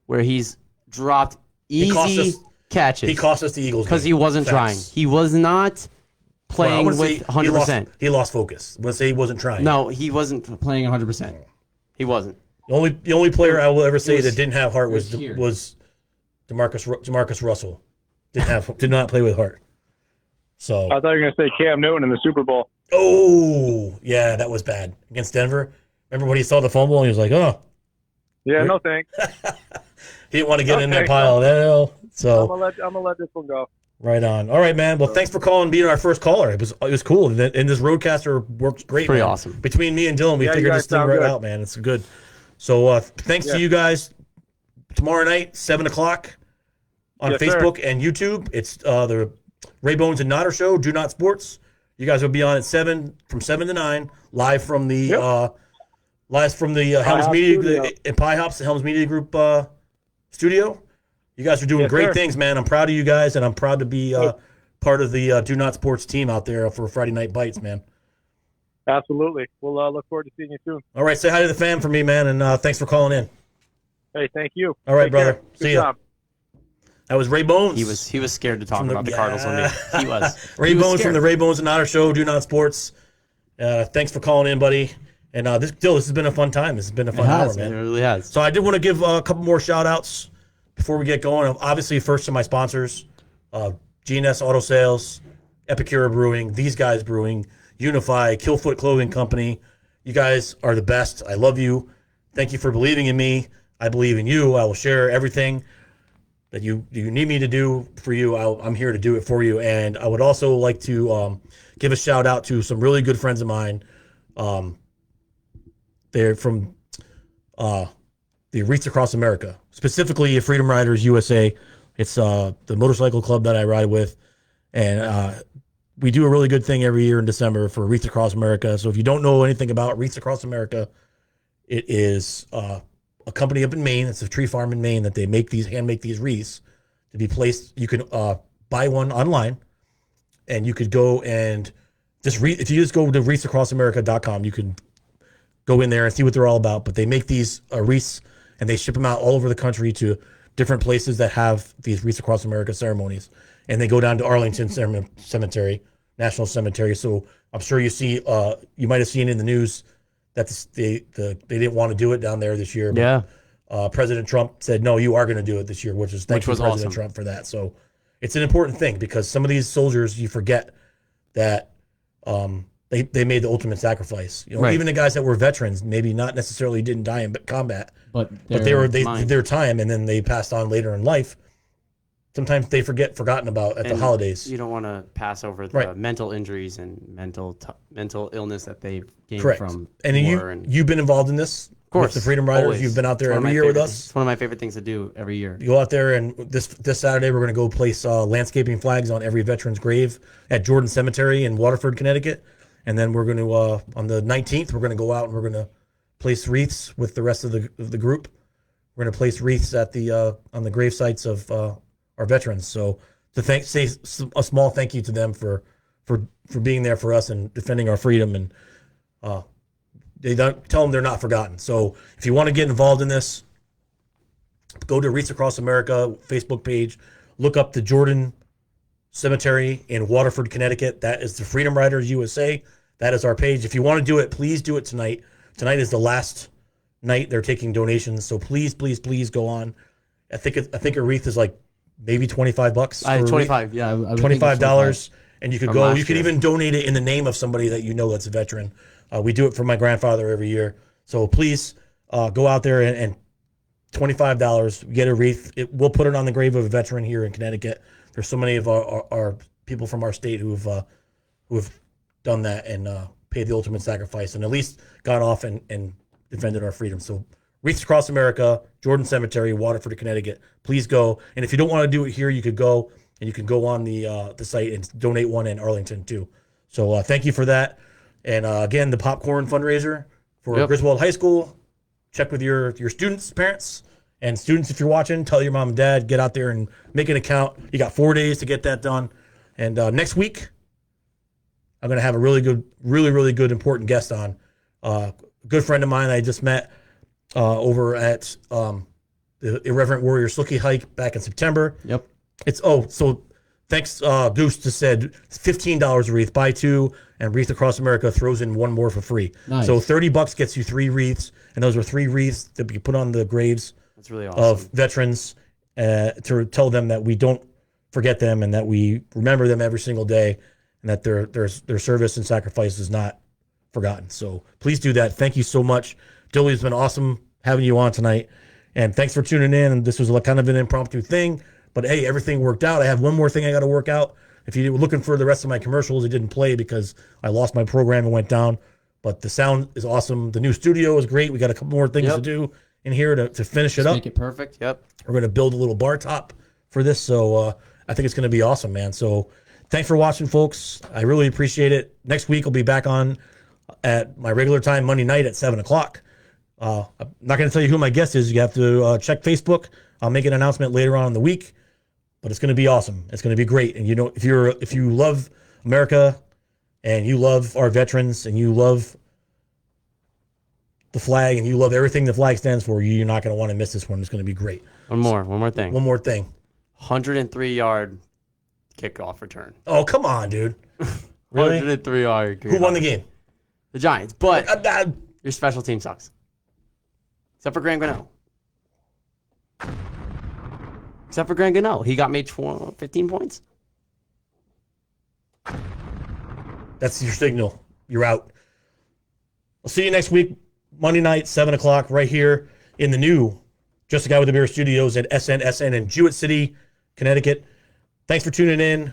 where he's dropped easy catches. He cost us the Eagles because he wasn't trying. He was not playing with 100%. He lost focus. Let's say he wasn't trying. No, he wasn't playing 100%. He wasn't. The only player I will ever say that didn't have heart was DeMarcus Russell. Did not play with heart. So I thought you were going to say Cam Newton in the Super Bowl. Oh, yeah, that was bad against Denver. Remember when he saw the fumble and he was like, "Oh, yeah, no thanks." He didn't want to get in that pile. No. So I'm gonna let this one go. Right on. All right, man. Well, thanks for calling, being our first caller. It was cool, and this Roadcaster works great. Pretty man. awesome. Between me and Dylan, we figured this thing right out, man. It's good. So thanks to you guys. Tomorrow night, 7:00 on Facebook and YouTube. It's the Ray Bones and Notter Show. Do Not Sports. You guys will be on at 7 to 9, live from the Helms Media and Pie Hops, the Helms Media Group studio. You guys are doing great things, man. I'm proud of you guys, and I'm proud to be part of the Do Not Sports team out there for Friday Night Bites, man. Absolutely. We'll look forward to seeing you soon. All right, say hi to the fam for me, man, and thanks for calling in. Hey, thank you. All right, Take brother. care. See ya. That was Ray Bones. He was scared to talk about the Cardinals with me. He was. Ray Bones from the Ray Bones and Otter Show, Do Not Sports. Thanks for calling in, buddy. And this has been a fun time. This has been a fun hour, man. It really has. So I did want to give a couple more shout-outs before we get going. Obviously, first to my sponsors, GNS Auto Sales, Epicura Brewing, These Guys Brewing, Unify, Killfoot Clothing Company. You guys are the best. I love you. Thank you for believing in me. I believe in you. I will share everything that you need me to do for you. I'm here to do it for you. And I would also like to give a shout out to some really good friends of mine. They're from the Wreaths Across America, specifically Freedom Riders USA. It's the motorcycle club that I ride with. And we do a really good thing every year in December for Wreaths Across America. So if you don't know anything about Wreaths Across America, it is a company up in Maine. It's a tree farm in Maine that they hand make these wreaths to be placed. You can buy one online, and you could go and if you just go to wreathsacrossamerica.com, you can go in there and see what they're all about. But they make these wreaths, and they ship them out all over the country to different places that have these Wreaths Across America ceremonies. And they go down to Arlington Cemetery, National Cemetery. So I'm sure you might have seen in the news that they didn't want to do it down there this year. But, President Trump said, no, you are going to do it this year, which was President awesome. Trump for that. So it's an important thing because some of these soldiers, you forget that they made the ultimate sacrifice. Even the guys that were veterans, maybe not necessarily didn't die in combat, but they did their time and then they passed on later in life. Sometimes they forgotten about at the holidays. You don't want to pass over the mental injuries and mental illness that they gained from war. And you've been involved in this, of course. With the Freedom Riders, always. You've been out there every year with us. It's one of my favorite things to do every year. You go out there, and this Saturday we're going to go place landscaping flags on every veteran's grave at Jordan Cemetery in Waterford, Connecticut, and then we're going to on the 19th we're going to go out and we're going to place wreaths with the rest of the group. We're going to place wreaths at on the grave sites of our veterans. So to say a small thank you to them for being there for us and defending our freedom, and they don't tell them they're not forgotten. So if you want to get involved in this, go to Wreaths Across America Facebook page, look up the Jordan Cemetery in Waterford, Connecticut. That is the Freedom Riders USA. That is our page. If you want to do it, please do it tonight. Tonight is the last night they're taking donations. So please, please, please go on. I think a wreath is like maybe $25. $25, yeah. $25, and you could go. You could even donate it in the name of somebody that you know that's a veteran. We do it for my grandfather every year. So please go out there and $25, get a wreath. We'll put it on the grave of a veteran here in Connecticut. There's so many of our people from our state who have done that and paid the ultimate sacrifice and at least got off and defended our freedom. So Wreaths Across America, Jordan Cemetery, Waterford, Connecticut. Please go. And if you don't want to do it here, you could go and you can go on the site and donate one in Arlington too. So thank you for that. And again, the popcorn fundraiser for Yep. Griswold High School. Check with your students, parents, and students if you're watching. Tell your mom and dad, get out there and make an account. You got 4 days to get that done. And next week, I'm going to have a really good, important guest on. A good friend of mine I just met over at the Irreverent Warrior Sookie Hike back in September. Yep. So thanks, Goose just said $15 a wreath. Buy 2, and Wreath Across America throws in 1 more for free. Nice. So $30 gets you 3 wreaths, and those are 3 wreaths that you put on the graves That's really awesome. of veterans to tell them that we don't forget them and that we remember them every single day, and that their service and sacrifice is not forgotten. So please do that. Thank you so much. Dilly, it's been awesome having you on tonight. And thanks for tuning in. This was kind of an impromptu thing, but hey, everything worked out. I have one more thing I got to work out. If you were looking for the rest of my commercials, it didn't play because I lost my program and went down. But the sound is awesome. The new studio is great. We got a couple more things to do in here to finish it up. Make it perfect. Yep. We're going to build a little bar top for this. So I think it's going to be awesome, man. So thanks for watching, folks. I really appreciate it. Next week, I'll be back on at my regular time, Monday night at 7 o'clock. I'm not going to tell you who my guest is. You have to check Facebook. I'll make an announcement later on in the week. But it's going to be awesome. It's going to be great. And if you love America and you love our veterans and you love the flag and you love everything the flag stands for, you're not going to want to miss this one. It's going to be great. One more thing. 103-yard kickoff return. Oh, come on, dude. Really? 103-yard. Who won the game? The Giants. But your special team sucks. Except for Grant Gano. Except for Grant Gano. He got me 15 points. That's your signal. You're out. I'll see you next week, Monday night, 7 o'clock, right here in the new Just a Guy with a Beer studios at SN in Jewett City, Connecticut. Thanks for tuning in.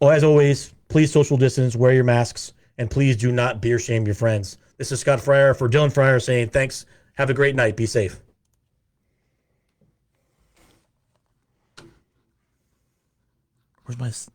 As always, please social distance, wear your masks, and please do not beer shame your friends. This is Scott Freyer for Dylan Freyer saying thanks. Have a great night. Be safe. Where's my